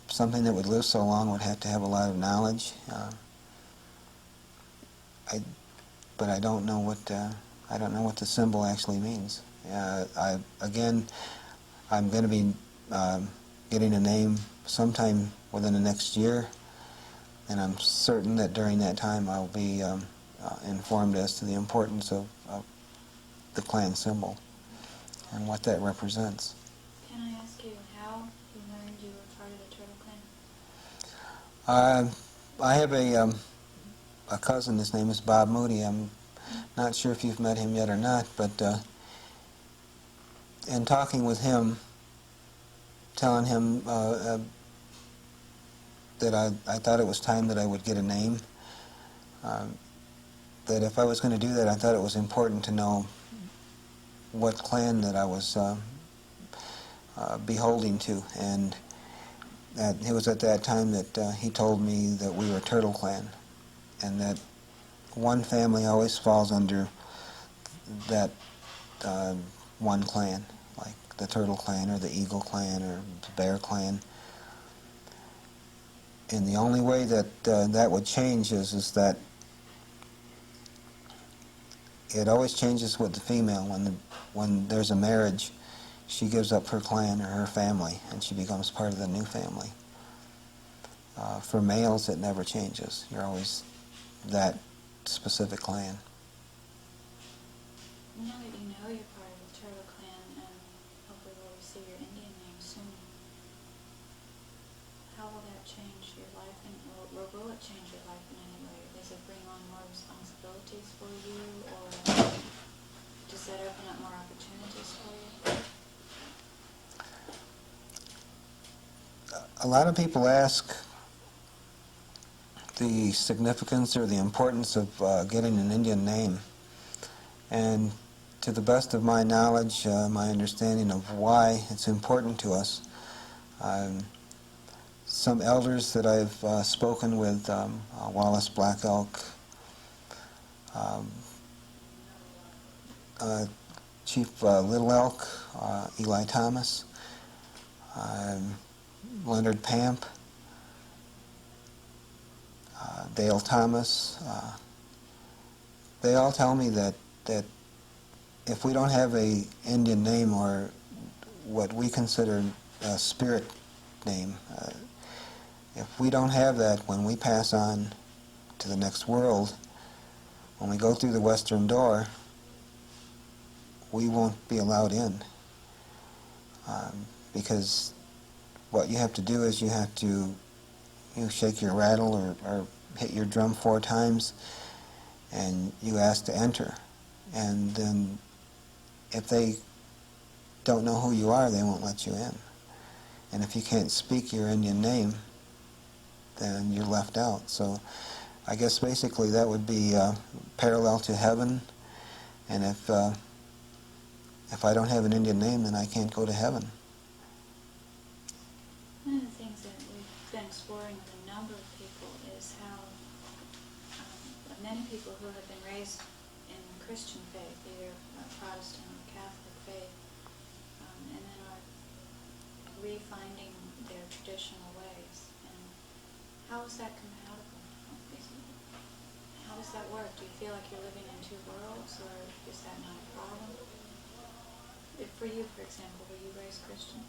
Something that would live so long would have to have a lot of knowledge. But I don't know what the symbol actually means. I'm going to be getting a name sometime within the next year, and I'm certain that during that time I'll be informed as to the importance of the clan symbol and what that represents. Can I ask you how you learned you were part of the Turtle Clan? I have a cousin. His name is Bob Moody. I'm not sure if you've met him yet or not, but in talking with him, telling him that I thought it was time that I would get a name, that if I was going to do that, I thought it was important to know what clan that I was beholding to, and it was at that time that he told me that we were Turtle Clan, and that one family always falls under that one clan, like the Turtle Clan or the Eagle Clan or the Bear Clan. And the only way that that would change is that it always changes with the female. When there's a marriage, she gives up her clan or her family, and she becomes part of the new family. For males, it never changes. You're always that specific clan. Now that you know you're part of the Turtle Clan, and hopefully we'll receive your Indian name soon, how will that change your life, and will it change your life in any way? Does it bring on more responsibilities for you, or does that open up more opportunities for you? A lot of people ask the significance or the importance of getting an Indian name, and to the best of my knowledge, my understanding of why it's important to us, some elders that I've spoken with, Wallace Black Elk, Chief Little Elk, Eli Thomas, Leonard Pamp, Dale Thomas, they all tell me that if we don't have a Indian name, or what we consider a spirit name, if we don't have that when we pass on to the next world, when we go through the western door, we won't be allowed in. Because what you have to do is you have to shake your rattle or hit your drum 4 times, and you ask to enter. And then if they don't know who you are, they won't let you in. And if you can't speak your Indian name, then you're left out. So I guess basically that would be parallel to heaven. And if I don't have an Indian name, then I can't go to heaven. One of the things that we've been exploring with a number of people is how many people who have been raised in Christian faith, either Protestant or Catholic faith, and then are refinding their traditional ways. And how is that compatible? How does that work? Do you feel like you're living in 2 worlds, or is that not a problem? For you, for example, were you raised Christian?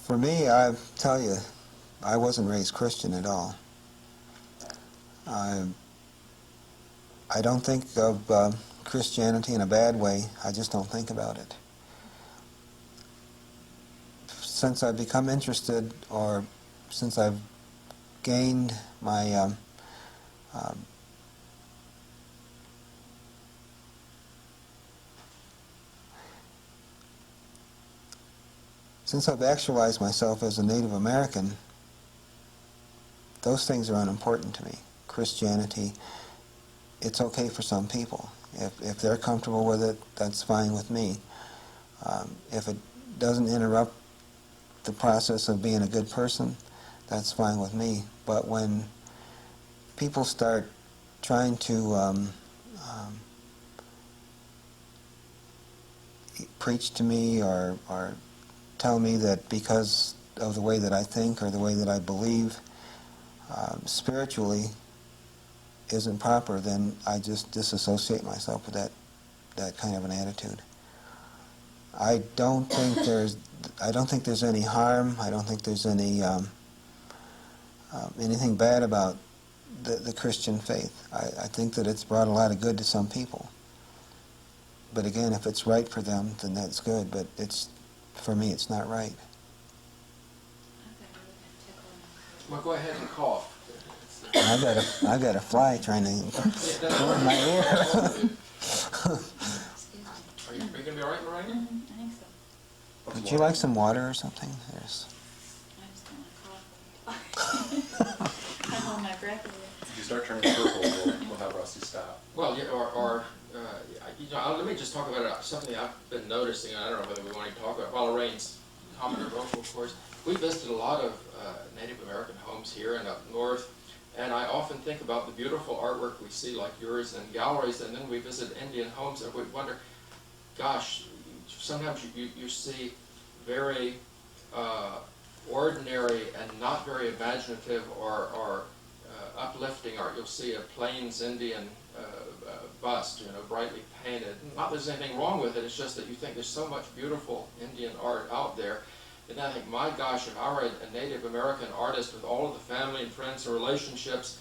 For me, I tell you, I wasn't raised Christian at all. I don't think of Christianity in a bad way. I just don't think about it. Since I've become interested, or since I've gained my since I've actualized myself as a Native American, those things are unimportant to me. Christianity, it's okay for some people. If they're comfortable with it, that's fine with me. If it doesn't interrupt the process of being a good person, that's fine with me. But when people start trying to preach to me or tell me that because of the way that I think or the way that I believe spiritually isn't proper, then I just disassociate myself with that that kind of an attitude. I don't think there's any harm. I don't think there's anything bad about the Christian faith. I think that it's brought a lot of good to some people. But again, if it's right for them, then that's good. But for me, it's not right. Well, go ahead and cough. I got a fly trying to go in my ear. Are you going to be all right, Lorraine? I think so. Would you like some water or something? I just don't want to cough. I hold my breath a bit. If you start turning purple, we'll have Rusty stop. Well, yeah, let me just talk about something I've been noticing, and I don't know whether we want to talk about it. While Lorraine's commented vocal, of course. We visited a lot of Native American homes here and up north, and I often think about the beautiful artwork we see like yours in galleries, and then we visit Indian homes and we wonder, gosh, sometimes you see very ordinary and not very imaginative or uplifting art. You'll see a Plains Indian bust, brightly painted. Not that there's anything wrong with it, it's just that you think there's so much beautiful Indian art out there. And I think, my gosh, if I were a Native American artist with all of the family and friends and relationships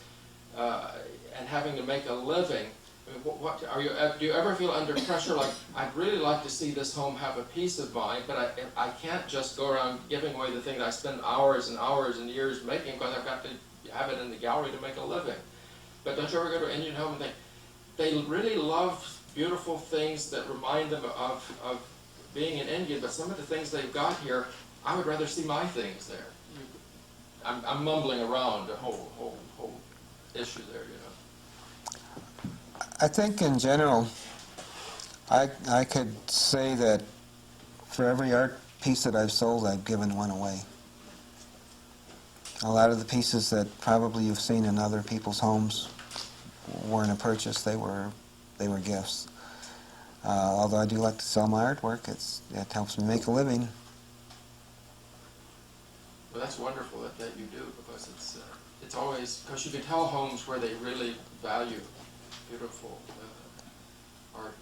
and having to make a living, I mean, do you ever feel under pressure like, I'd really like to see this home have a peace of mind, but I can't just go around giving away the thing that I spend hours and hours and years making because I've got to have it in the gallery to make a living. But don't you ever go to an Indian home and think, they really love beautiful things that remind them of being an Indian, but some of the things they've got here, I would rather see my things there. I'm mumbling around the whole issue there, I think in general, I could say that for every art piece that I've sold, I've given one away. A lot of the pieces that probably you've seen in other people's homes weren't a purchase, they were gifts. Although I do like to sell my artwork, it helps me make a living. Well, that's wonderful that you do, because it's always, because you can tell homes where they really value beautiful art.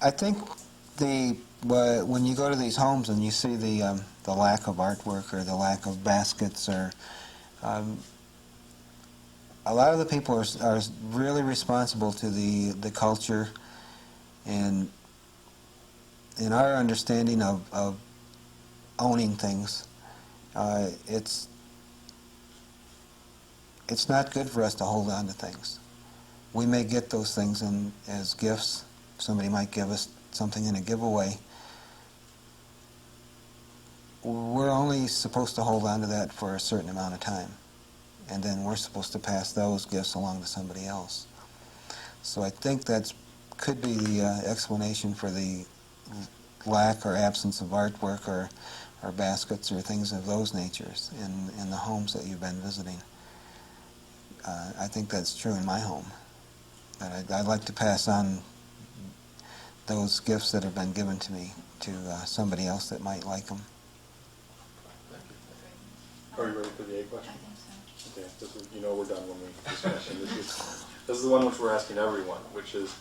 I think when you go to these homes and you see the lack of artwork or the lack of baskets, or a lot of the people are really responsible to the culture and in our understanding of owning things. It's not good for us to hold on to things. We may get those things as gifts. Somebody might give us something in a giveaway. We're only supposed to hold on to that for a certain amount of time, and then we're supposed to pass those gifts along to somebody else. So I think that could be the explanation for the lack or absence of artwork or baskets or things of those natures in the homes that you've been visiting. I think that's true in my home. I'd like to pass on those gifts that have been given to me to somebody else that might like them. Are you ready for the A question? I think so. Okay, this is, we're done when we discuss it. This is the one which we're asking everyone, which is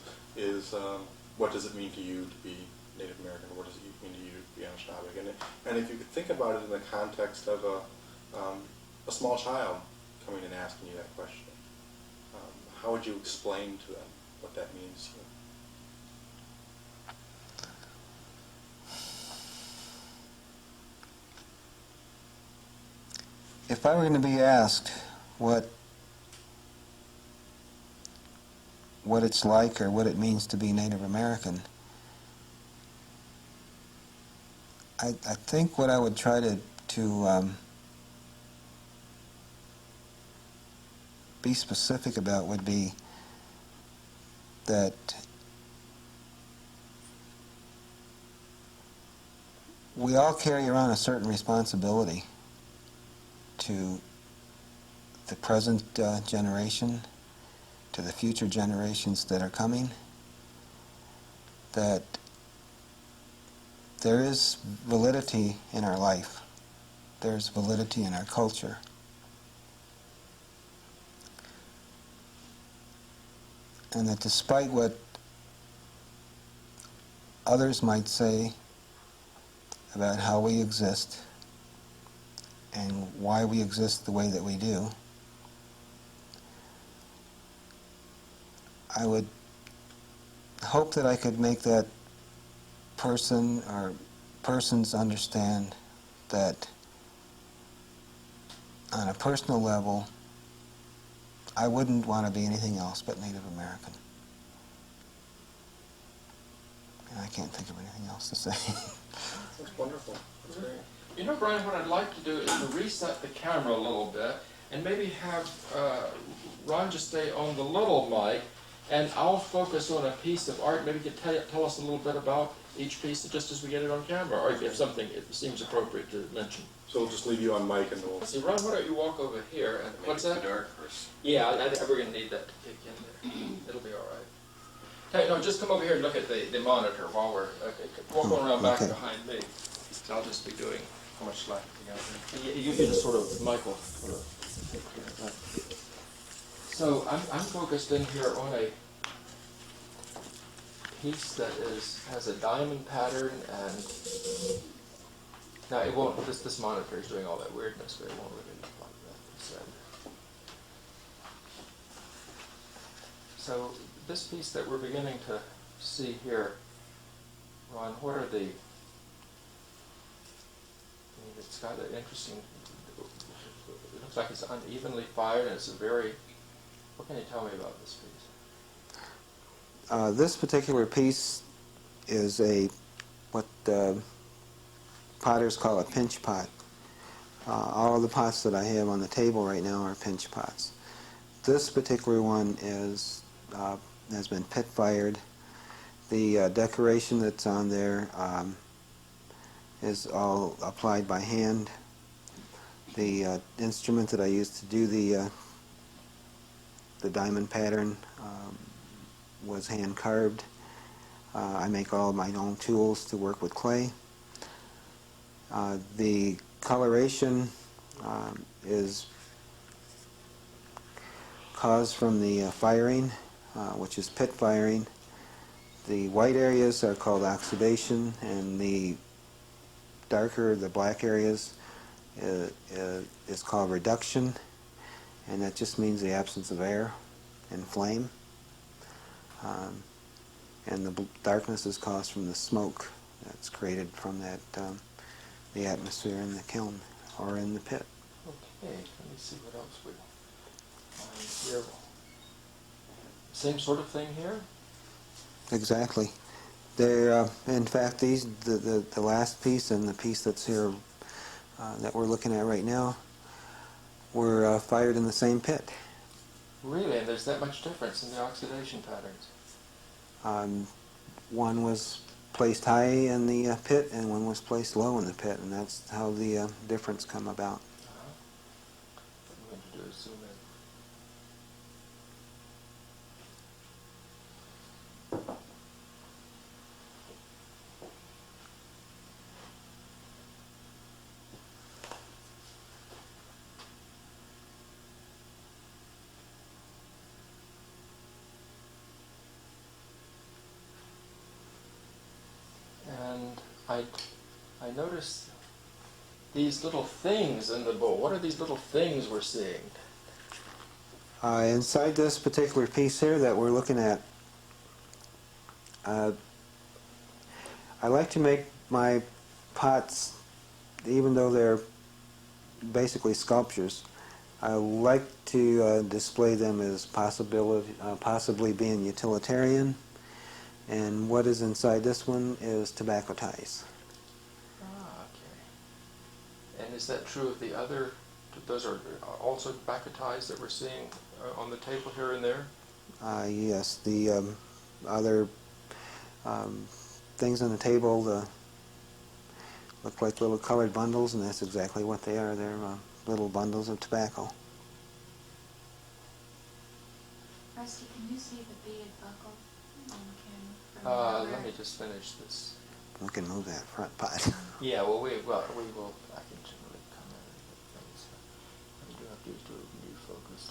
what does it mean to you to be Native American? What does it mean to you to be Anishinaabe? And if you could think about it in the context of a small child coming and asking you that question, how would you explain to them what that means to you? If I were going to be asked what it's like or what it means to be Native American, I think what I would try to be specific about would be that we all carry around a certain responsibility to the present generation, to the future generations that are coming, that there is validity in our life, there's validity in our culture. And that despite what others might say about how we exist and why we exist the way that we do, I would hope that I could make that person or persons understand that on a personal level, I wouldn't want to be anything else but Native American. And I can't think of anything else to say. That's wonderful. That's great. You know, Brian, what I'd like to do is to reset the camera a little bit and maybe have Ron just stay on the little mic, and I'll focus on a piece of art. Maybe you could tell us a little bit about each piece just as we get it on camera, or if something it seems appropriate to mention. So we'll just leave you on mic and we'll... Let's see, Ron, why don't you walk over here? And what's that? Dark first. Yeah, we're going to need that to kick in there. It'll be all right. Hey, no, just come over here and look at the monitor while we're... walk on around back Okay. behind me. So I'll just be doing... How much slack do you got there? You just sort of, Michael, sort of take care of that. So I'm focused in here on a piece that has a diamond pattern, and now it won't. This monitor is doing all that weirdness, but it won't really look like that. So this piece that we're beginning to see here, Ron, what are the? It's got an interesting. It looks like it's unevenly fired, and it's a very. What can you tell me about this piece? This particular piece is what potters call a pinch pot. All of the pots that I have on the table right now are pinch pots. This particular one has been pit fired. The decoration that's on there is all applied by hand. The instrument that I used to do the diamond pattern was hand carved. I make all of my own tools to work with clay. The coloration is caused from the firing, which is pit firing. The white areas are called oxidation, and the darker, the black areas, is called reduction, and that just means the absence of air and flame. And the darkness is caused from the smoke that's created from that the atmosphere in the kiln or in the pit. Okay, let me see what else we find here. Same sort of thing here? Exactly. They're in fact the last piece and the piece that's here that we're looking at right now were fired in the same pit. Really? And there's that much difference in the oxidation patterns? One was placed high in the pit and one was placed low in the pit, and that's how the difference come about. What I'm going to do is zoom in. And I noticed these little things in the bowl. What are these little things we're seeing? Inside this particular piece here that we're looking at, I like to make my pots, even though they're basically sculptures, I like to display them as possibly being utilitarian. And what is inside this one is tobacco ties. Ah, okay. And is that true of the other? Those are also tobacco ties that we're seeing on the table here and there? Yes, the other things on the table look like little colored bundles, and that's exactly what they are. They're little bundles of tobacco. Rusty, can you see the beaded buckle on camera? Let me just finish this. We can move that front pot. Yeah, well, we will. I can generally come in and things. What we do have to do is do a new focus.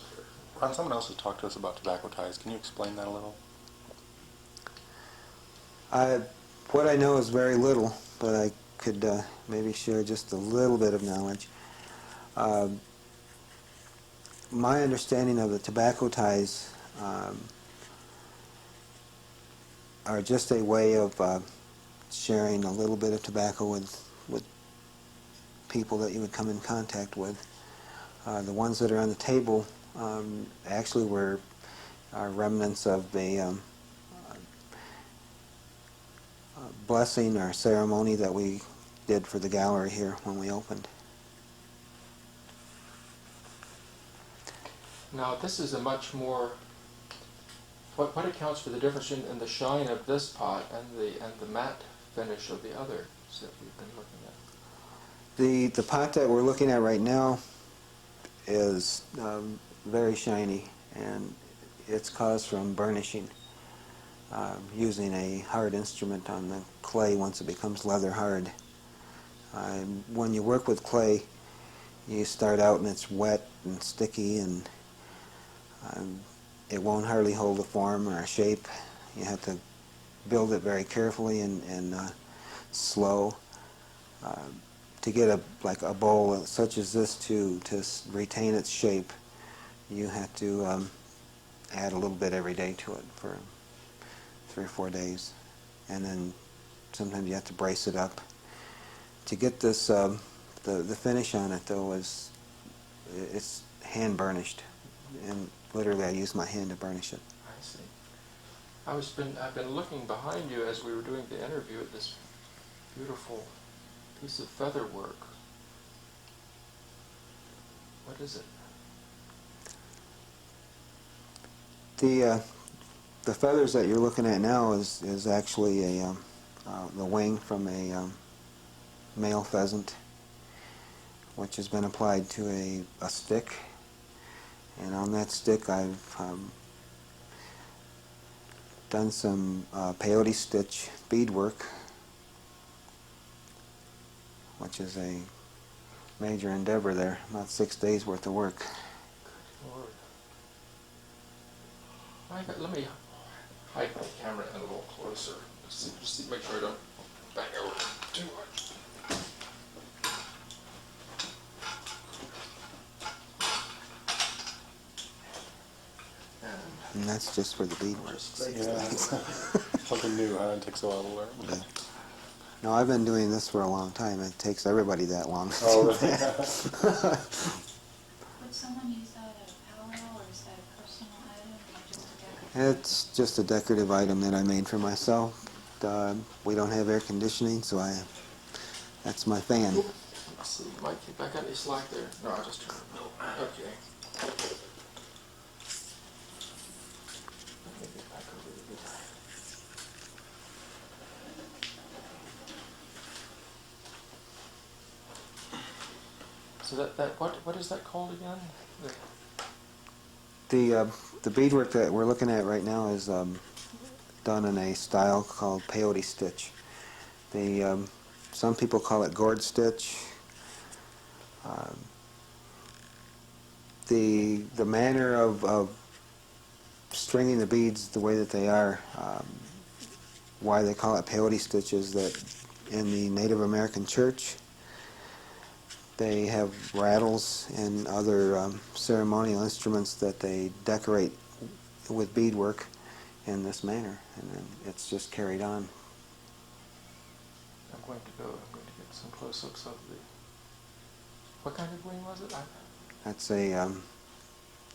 Ron, someone else has talked to us about tobacco ties. Can you explain that a little? What I know is very little, but I could maybe share just a little bit of knowledge. My understanding of the tobacco ties are just a way of sharing a little bit of tobacco with people that you would come in contact with. The ones that are on the table actually were remnants of a blessing or ceremony that we did for the gallery here when we opened. Now, this is a much more, what accounts for the difference in the shine of this pot and the matte finish of the others that we've been looking at? The pot that we're looking at right now is very shiny, and it's caused from burnishing, using a hard instrument on the clay once it becomes leather hard. When you work with clay, you start out and it's wet and sticky, and it won't hardly hold a form or a shape. You have to build it very carefully and slow. To get like a bowl such as this to retain its shape, you have to add a little bit every day to it for 3 or 4 days, and then sometimes you have to brace it up. To get this, the finish on it though it's hand burnished, and literally I use my hand to burnish it. I see. I've been looking behind you as we were doing the interview at this beautiful piece of feather work. What is it? The feathers that you're looking at now is actually the wing from a male pheasant, which has been applied to a stick, and on that stick I've done some peyote stitch beadwork, which is a major endeavor there, about 6 days worth of work. Lord. Let me hide my camera in a little closer. Just make sure I don't bang over too much. And that's just for the beadwork. Yeah. Something new, huh? It takes a while to learn. Yeah. No, I've been doing this for a long time. It takes everybody that long. Oh, really? Would someone use that at a powwow, or is that a personal item, or just a decorative? It's just a decorative item that I made for myself. We don't have air conditioning, so that's my fan. Let's see, Mike, if I got any slack there. No, I just turned it. Okay. Let me get back over to the So what is that called again? The beadwork that we're looking at right now is done in a style called peyote stitch. Some people call it gourd stitch. The manner of stringing the beads the way that they are, why they call it peyote stitch, is that in the Native American church they have rattles and other ceremonial instruments that they decorate with beadwork in this manner, and then it's just carried on. I'm going to get some close-ups of the. What kind of wing was it? That's the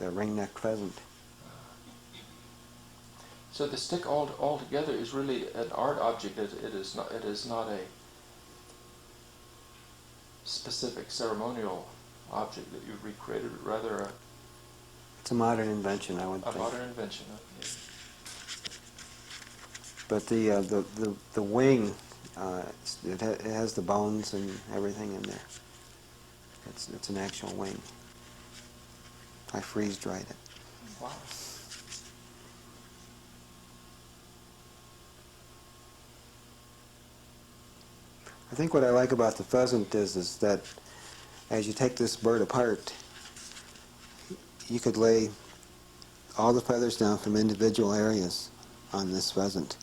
ringneck pheasant. So the stick altogether is really an art object. It is not a specific ceremonial object that you've recreated, but rather It's a modern invention, I would a think. modern invention. Okay. But the wing, it has the bones and everything in there. It's an actual wing. I freeze dried it. Wow. I think what I like about the pheasant is that as you take this bird apart, you could lay all the feathers down from individual areas on this pheasant,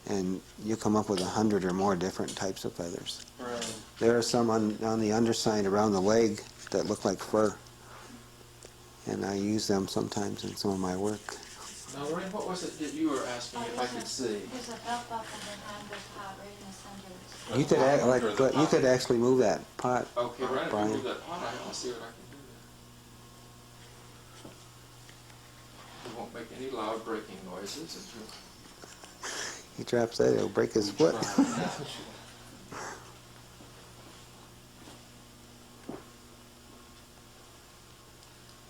and you come up with 100 or more different types of feathers. Right. There are some on the underside around the leg that look like fur, and I use them sometimes in some of my work. Now, Lorraine, what was it that you were asking if I could see? There's a belt buckle behind the pot right in the center. You could you could actually move that pot. Okay, right. If you Brian. move that pot, I will see what I can do there. It won't make any loud breaking noises. He drops that, it'll break his foot.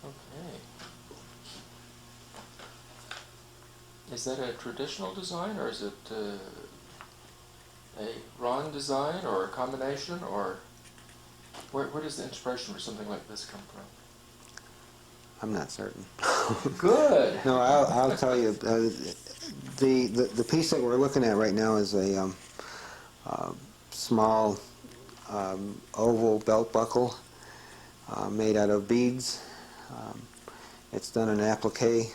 Okay. Is that a traditional design, or is it a Ron design, or a combination, or where does the inspiration for something like this come from? I'm not certain. Good. No, I'll tell you. The piece that we're looking at right now is a small oval belt buckle made out of beads. It's done in applique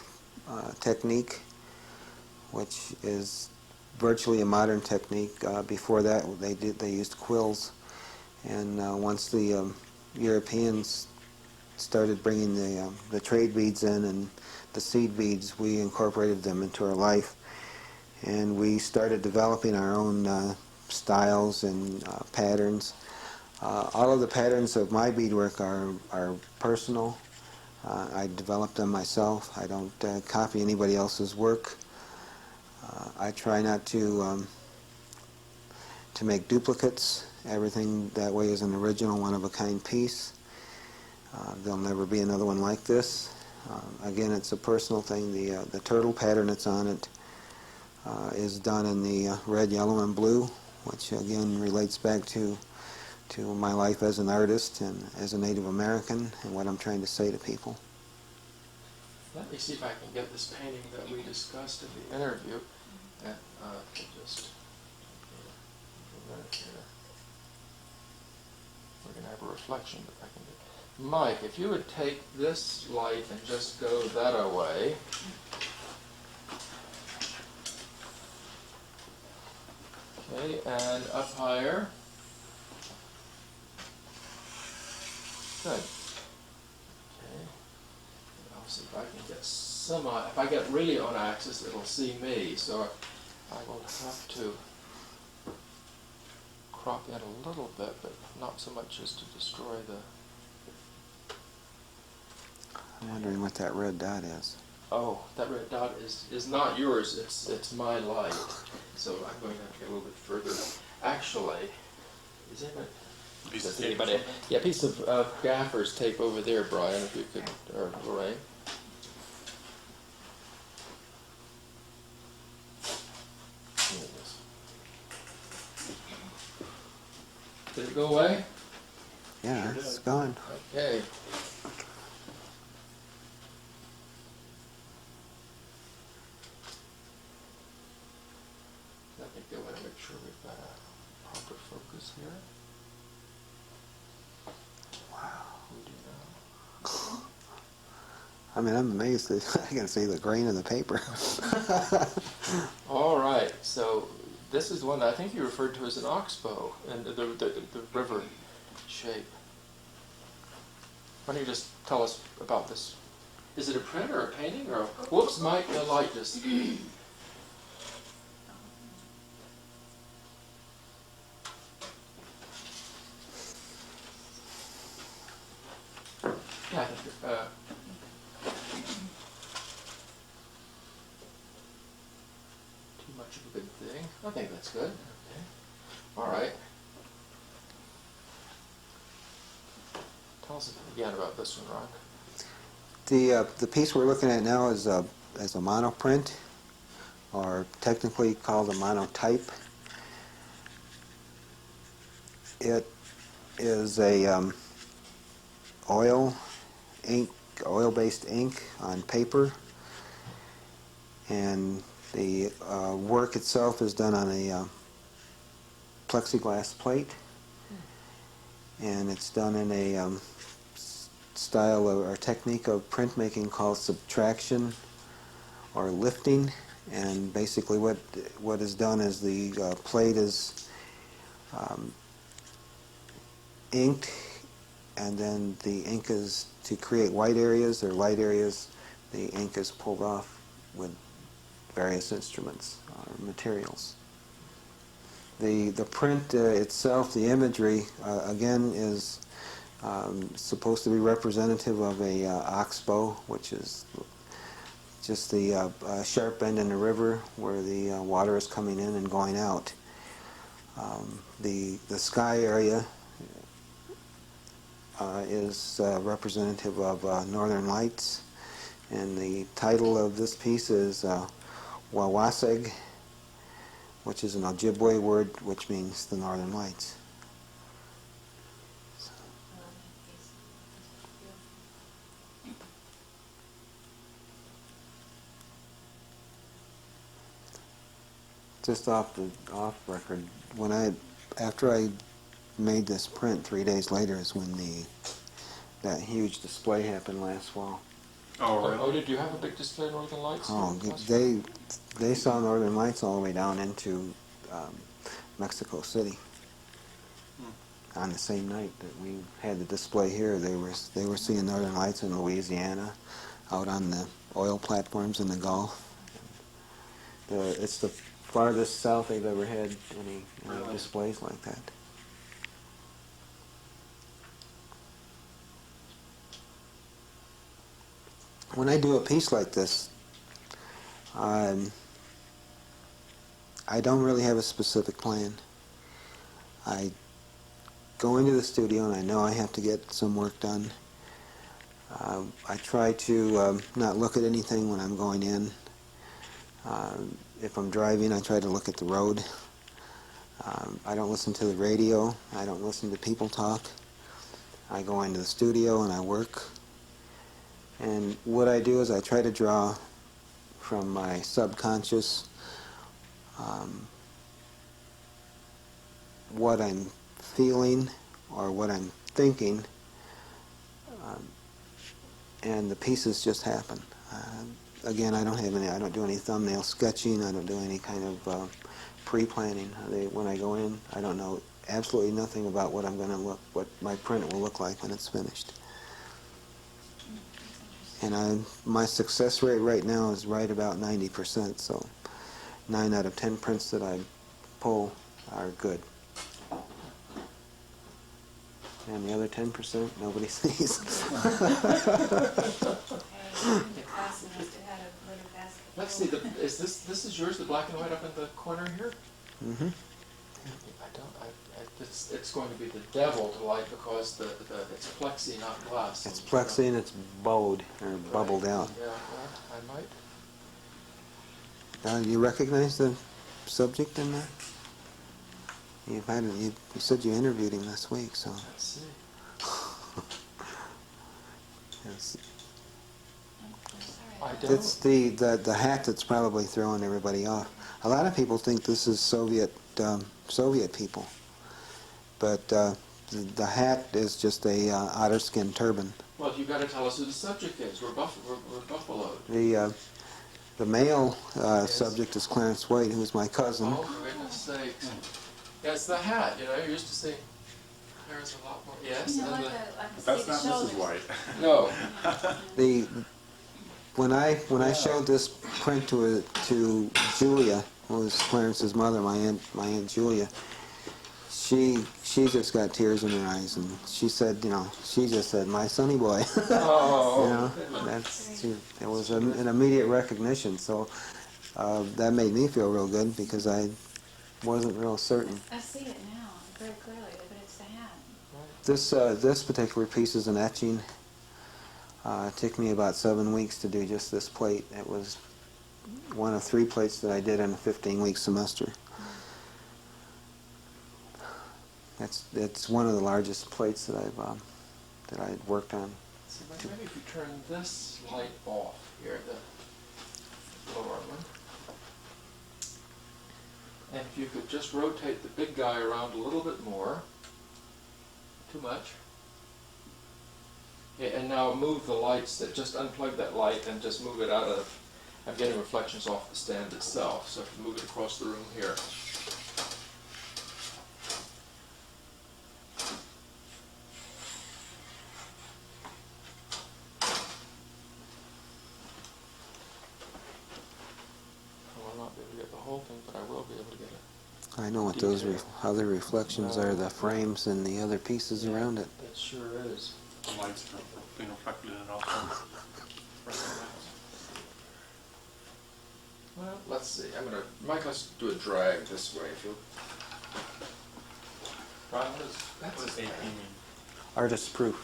technique, which is virtually a modern technique. Before that, they used quills, and once the Europeans started bringing the trade beads in and the seed beads, we incorporated them into our life, and we started developing our own styles and patterns. All of the patterns of my beadwork are personal. I developed them myself. I don't copy anybody else's work. I try not to make duplicates. Everything that way is an original, one-of-a-kind piece. There'll never be another one like this. Again, it's a personal thing. The turtle pattern that's on it is done in the red, yellow, and blue, which again relates back to my life as an artist and as a Native American and what I'm trying to say to people. Let me see if I can get this painting that we discussed in the interview. And just a minute here. We're going to have a reflection that I can do. Mike, if you would take this light and just go that away. Okay, and up higher. Good. Okay. I'll see if I can get if I get really on axis, it'll see me. So I will have to crop in a little bit, but not so much as to destroy the... I'm wondering what that red dot is. Oh, that red dot is not yours, it's my light. So I'm going to have to get a little bit further. Actually, is anybody... Does anybody... Yeah, a piece of gaffer's tape over there, Brian, if you could, or Lorraine. There it is. Did it go away? Yeah, it's gone. Okay. I think they want to make sure we've got a proper focus here. Wow. We do now. I mean, I'm amazed that I can see the grain of the paper. All right, so this is the one that I think you referred to as an oxbow, and the river shape. Why don't you just tell us about this? Is it a print or a painting or a... Whoops, Mike, the light just... Yeah, I think, too much of a good thing. I think that's good. Okay. All right. Tell us again about this one, Ron. The piece we're looking at now is a monoprint, or technically called a monotype. It is a oil-based ink on paper, and the work itself is done on a plexiglass plate, and it's done in a style or technique of printmaking called subtraction or lifting, And basically what is done is the plate is inked, and then the ink is to create white areas or light areas. The ink is pulled off with various instruments or materials. The print itself, the imagery, again is supposed to be representative of a oxbow, which is just the sharp bend in the river where the water is coming in and going out. The sky area is representative of northern lights, and the title of this piece is Wawaseg, which is an Ojibwe word which means the northern lights. Just off record, after I made this print, 3 days later is when that huge display happened last fall. Oh, really? Oh, did you have a big display of Northern Lights? Oh, they saw northern lights all the way down into Mexico City. On the same night that we had the display here, they were seeing northern lights in Louisiana, out on the oil platforms in the Gulf. It's the farthest south they've ever had any displays like that. When I do a piece like this, I don't really have a specific plan. I go into the studio and I know I have to get some work done. I try to not look at anything when I'm going in. If I'm driving, I try to look at the road. I don't listen to the radio. I don't listen to people talk. I go into the studio and I work. And what I do is I try to draw from my subconscious what I'm feeling or what I'm thinking, and the pieces just happen. Again, I don't do any thumbnail sketching. I don't do any kind of pre-planning. When I go in, I don't know absolutely nothing about what what my print will look like when it's finished. And my success rate right now is right about 90%. So 9 out of 10 prints that I pull are good. And the other 10% nobody sees. Let's see. Is this is yours? The black and white up in the corner here? Mm-hmm. It's going to be the devil to light because it's plexi, not glass. It's plexi and it's bowed or bubbled out. Yeah, well, I might. You recognize the subject in that? You said you interviewed him this week, so. Let's see. Yes. I don't. It's the hat that's probably throwing everybody off. A lot of people think this is Soviet people, but the hat is just a otter skin turban. Well, you've got to tell us who the subject is. We're buffaloed. The male Yes. subject is Clarence White, who's my cousin. Oh, for goodness sake. Yeah, it's the hat, you're used to seeing Clarence a lot more. Yes, You know, and like the... I can That's see not the shoulders. Mrs. White. No. When I showed this print to Julia, who was Clarence's mother, my aunt Julia, she just got tears in her eyes, and she said, she just said, "My sonny boy." Oh. It was an immediate recognition. So that made me feel real good because I wasn't real certain. I see it now very clearly, but it's the hat. This particular piece is an etching. It took me about 7 weeks to do just this plate. It was one of 3 plates that I did in a 15-week semester. It's one of the largest plates that I've worked on. See, maybe if you turn this light off here, the lower one, and if you could just rotate the big guy around a little bit more. Too much. Yeah, and now move the lights, just unplug that light and just move it out of, I'm getting reflections off the stand itself, so if you move it across the room here. I will not be able to get the whole thing, but I will be able to get it. I know what those other reflections are, the frames and the other pieces around it. It sure is. The lights are being reflected in it also. Well, let's see. Mike, let's do a drag this way. If you. Ron, what does AP mean? Artist's proof.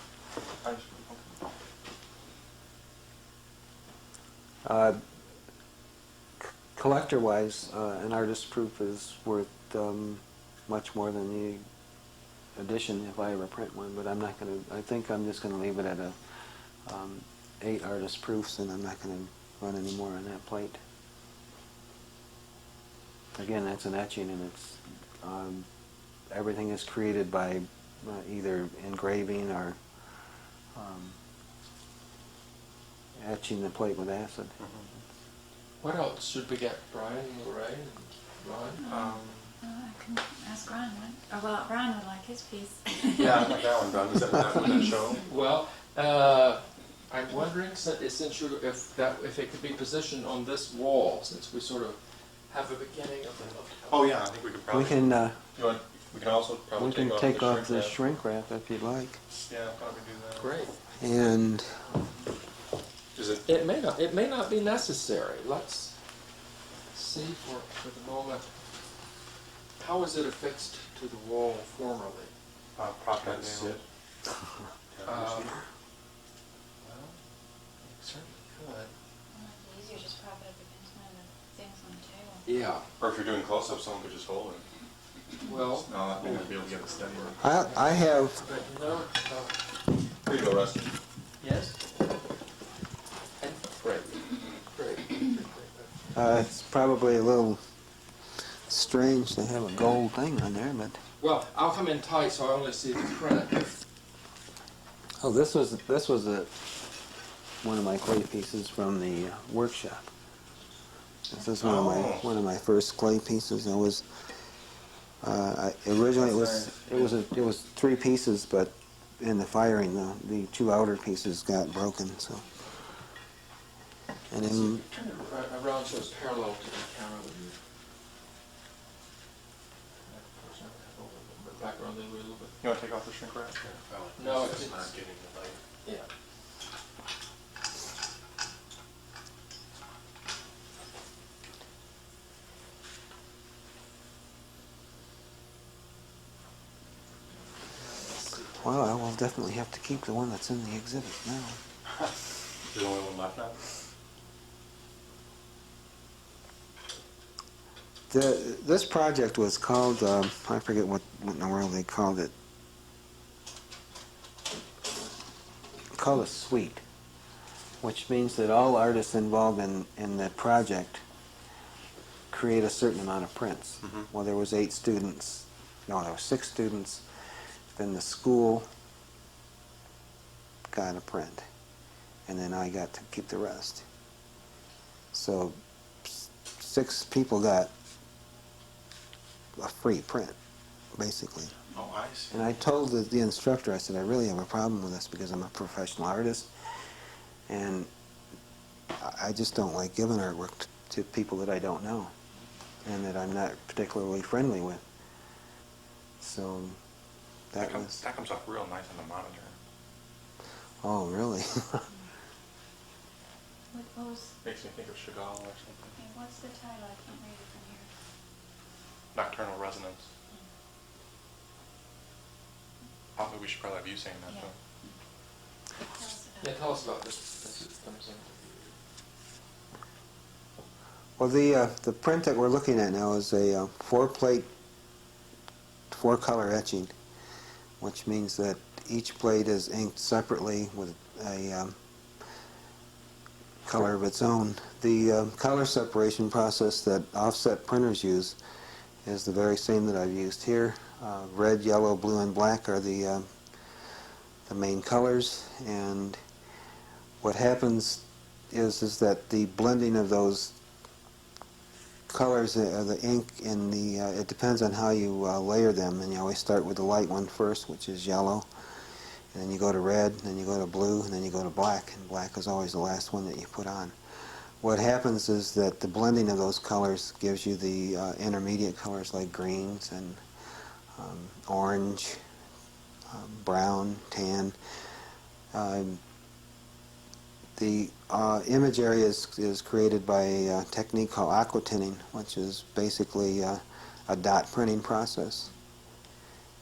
Collector-wise, an artist's proof is worth much more than the edition if I ever print one. But I'm not going to. I think I'm just going to leave it at a 8 artist proofs, and I'm not going to run any more on that plate. Again, that's an etching, and it's everything is created by either engraving or etching the plate with acid. What else should we get? Brian, Lorraine, and Ron? I can ask Ron one. Oh, well, Ron would like his piece. Yeah, I'd like that one done. Is that what that show? Well, I'm wondering since if it could be positioned on this wall, since we sort of have a beginning of the. Oh yeah, I think we could probably. We can We can also probably we can take off the shrink shrink wrap if you'd like. wrap. Yeah, probably do that. Great. And Is it? It may not be necessary. Let's see for the moment. How is it affixed to the wall formerly? Prop Can that it down. sit? Yeah, Well, you it certainly could. Well, it'd be easier just prop it up against one of the things on the table. Yeah. Or if you're doing close-up, someone could just hold it. Well, No, that may not be able to get the steady one. I have but you know. Here you go, Rusty. Yes. And great. Great. it's probably a little strange to have a gold thing on there, but Well, I'll come in tight so I only see the print. oh, this was one of my clay pieces from the workshop. This is one of my first clay pieces. Originally it was 3 pieces, but in the firing the 2 outer pieces got broken. So, and then Turn it around so it's parallel to the camera with you. Background a little bit. You want to take off the shrink wrap? No, It's it's not getting the light. yeah. well, I will definitely have to keep the one that's in the exhibit now. There's only one left now? This project was called, I forget what in the world they called it. Called a suite, which means that all artists involved in the project create a certain amount of prints. Well, there was 8 students. No, there were 6 students. Then the school got a print, and then I got to keep the rest. So 6 people got a free print, basically. Oh, I see. And I told the instructor, I said, I really have a problem with this because I'm a professional artist, and I just don't like giving artwork to people that I don't know and that I'm not particularly friendly with. So that was... That comes off real nice on the monitor. Oh, really? What was, Makes me think of Chagall or something. okay, what's the title? I can't read it from here. Nocturnal Resonance. I think we should probably have you saying that, Yeah. though. Tell us about Yeah, it. tell us about this. This comes in. Well, the print that we're looking at now is a 4-plate, 4-color etching, which means that each plate is inked separately with a color of its own. The color separation process that offset printers use is the very same that I've used here. Red, yellow, blue, and black are the main colors, and what happens is that the blending of those colors, the ink in the, it depends on how you layer them, and you always start with the light one first, which is yellow, and then you go to red, and then you go to blue, and then you go to black, and black is always the last one that you put on. What happens is that the blending of those colors gives you the intermediate colors like greens and orange, brown, tan. The image area is created by a technique called aquatinting, which is basically a dot printing process.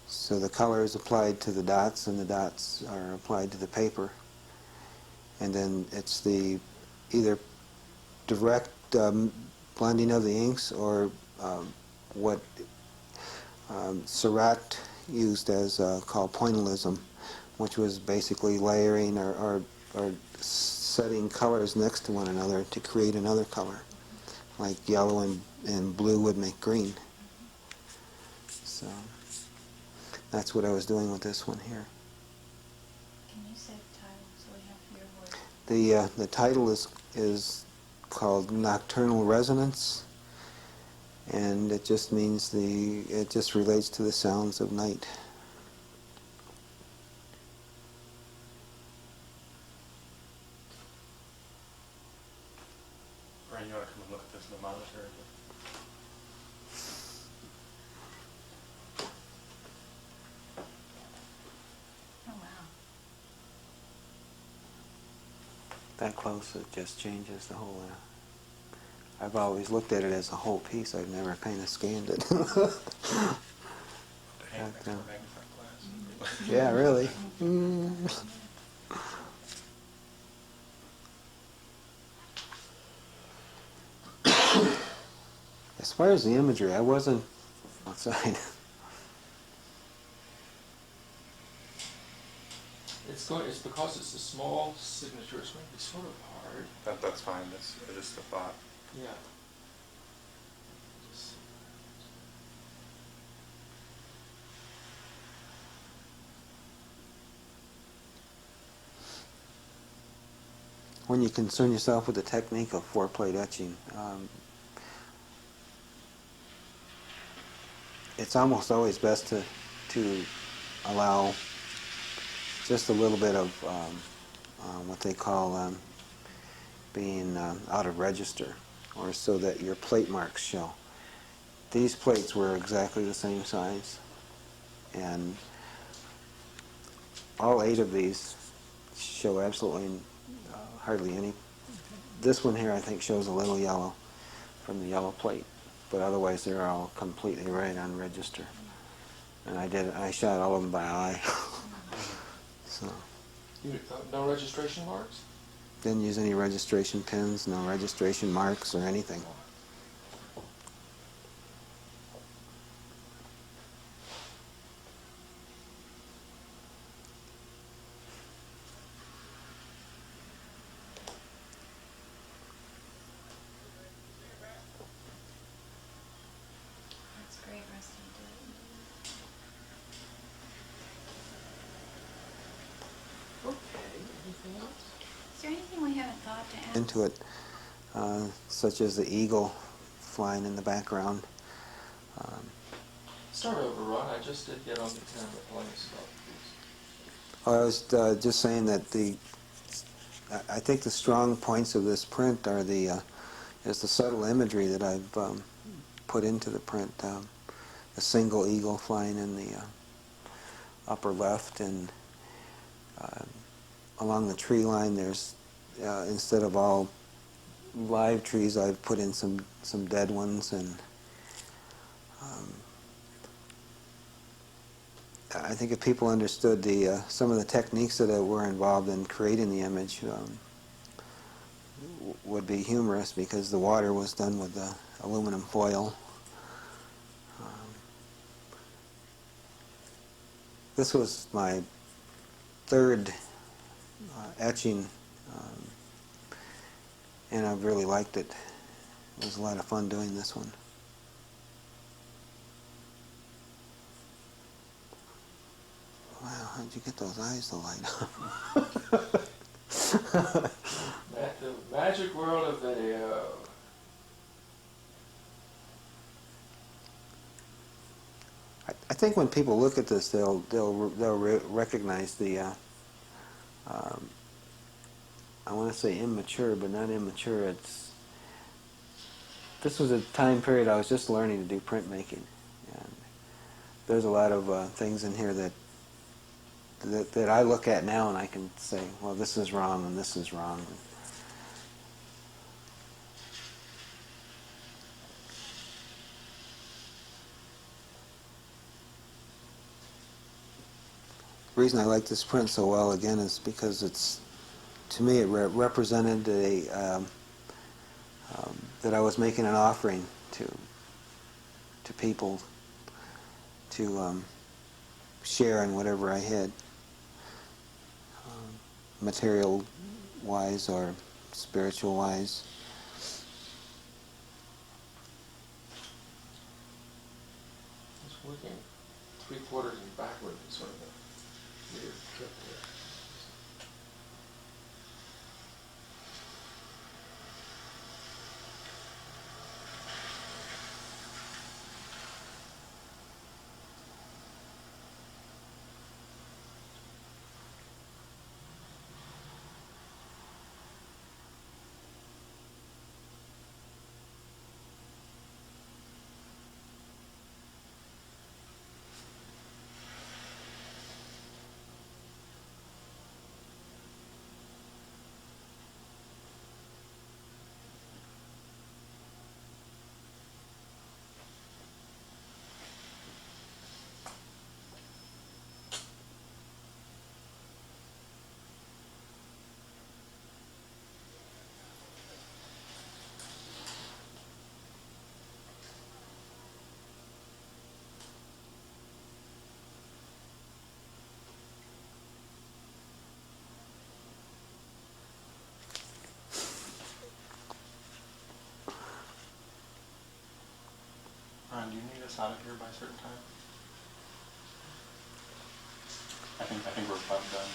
So the color is applied to the dots, and the dots are applied to the paper. And then it's the either direct blending of the inks or what Seurat used as called pointillism, which was basically layering or setting colors next to one another to create another color, like yellow and blue would make green. So that's what I was doing with this one here. Can you say the title so we have your word? The title is called Nocturnal Resonance, and it just means it just relates to the sounds of night. Brian, you want to come and look at this in the monitor? Oh, wow. That close, it just changes the whole. I've always looked at it as a whole piece. I've never kind of scanned it. To hang next to a magnifying glass. Yeah, really. As far as the imagery, I wasn't outside. It's because it's a small signature. It's going to be sort of hard. That's fine. That's just a thought. Yeah. Just- When you concern yourself with the technique of four-plate etching, it's almost always best to allow just a little bit of what they call being out of register, or so that your plate marks show. These plates were exactly the same size, and all 8 of these show absolutely hardly any. This one here I think shows a little yellow from the yellow plate, but otherwise they're all completely right on register. And I shot all of them by eye. So no registration marks? didn't use any registration pins, no registration marks or anything. That's great, Rusty. Okay. Anything else? Is there anything we haven't thought to add? Into it, such as the eagle flying in the background. Start over, Ron. I just did get on the camera playing stuff. I was just saying that I think the strong points of this print are is the subtle imagery that I've put into the print. A single eagle flying in the upper left, and along the tree line there's instead of all live trees I've put in some dead ones, and I think if people understood some of the techniques that were involved in creating the image would be humorous, because the water was done with aluminum foil. This was my 3rd etching, and I've really liked it. It was a lot of fun doing this one. Wow, how'd you get those eyes to light up? Matt, Magic world of video. I think when people look at this, they'll recognize the I want to say immature, but not immature. This was a time period I was just learning to do printmaking, and there's a lot of things in here that I look at now and I can say, well, this is wrong and this is wrong. The reason I like this print so well, again, is because to me, it represented that I was making an offering to people to share in whatever I had, material-wise or spiritual-wise. It's working 3/4 and backward, sort of a weird trip there. Ron, do you need us out of here by a certain time? I think we're about done.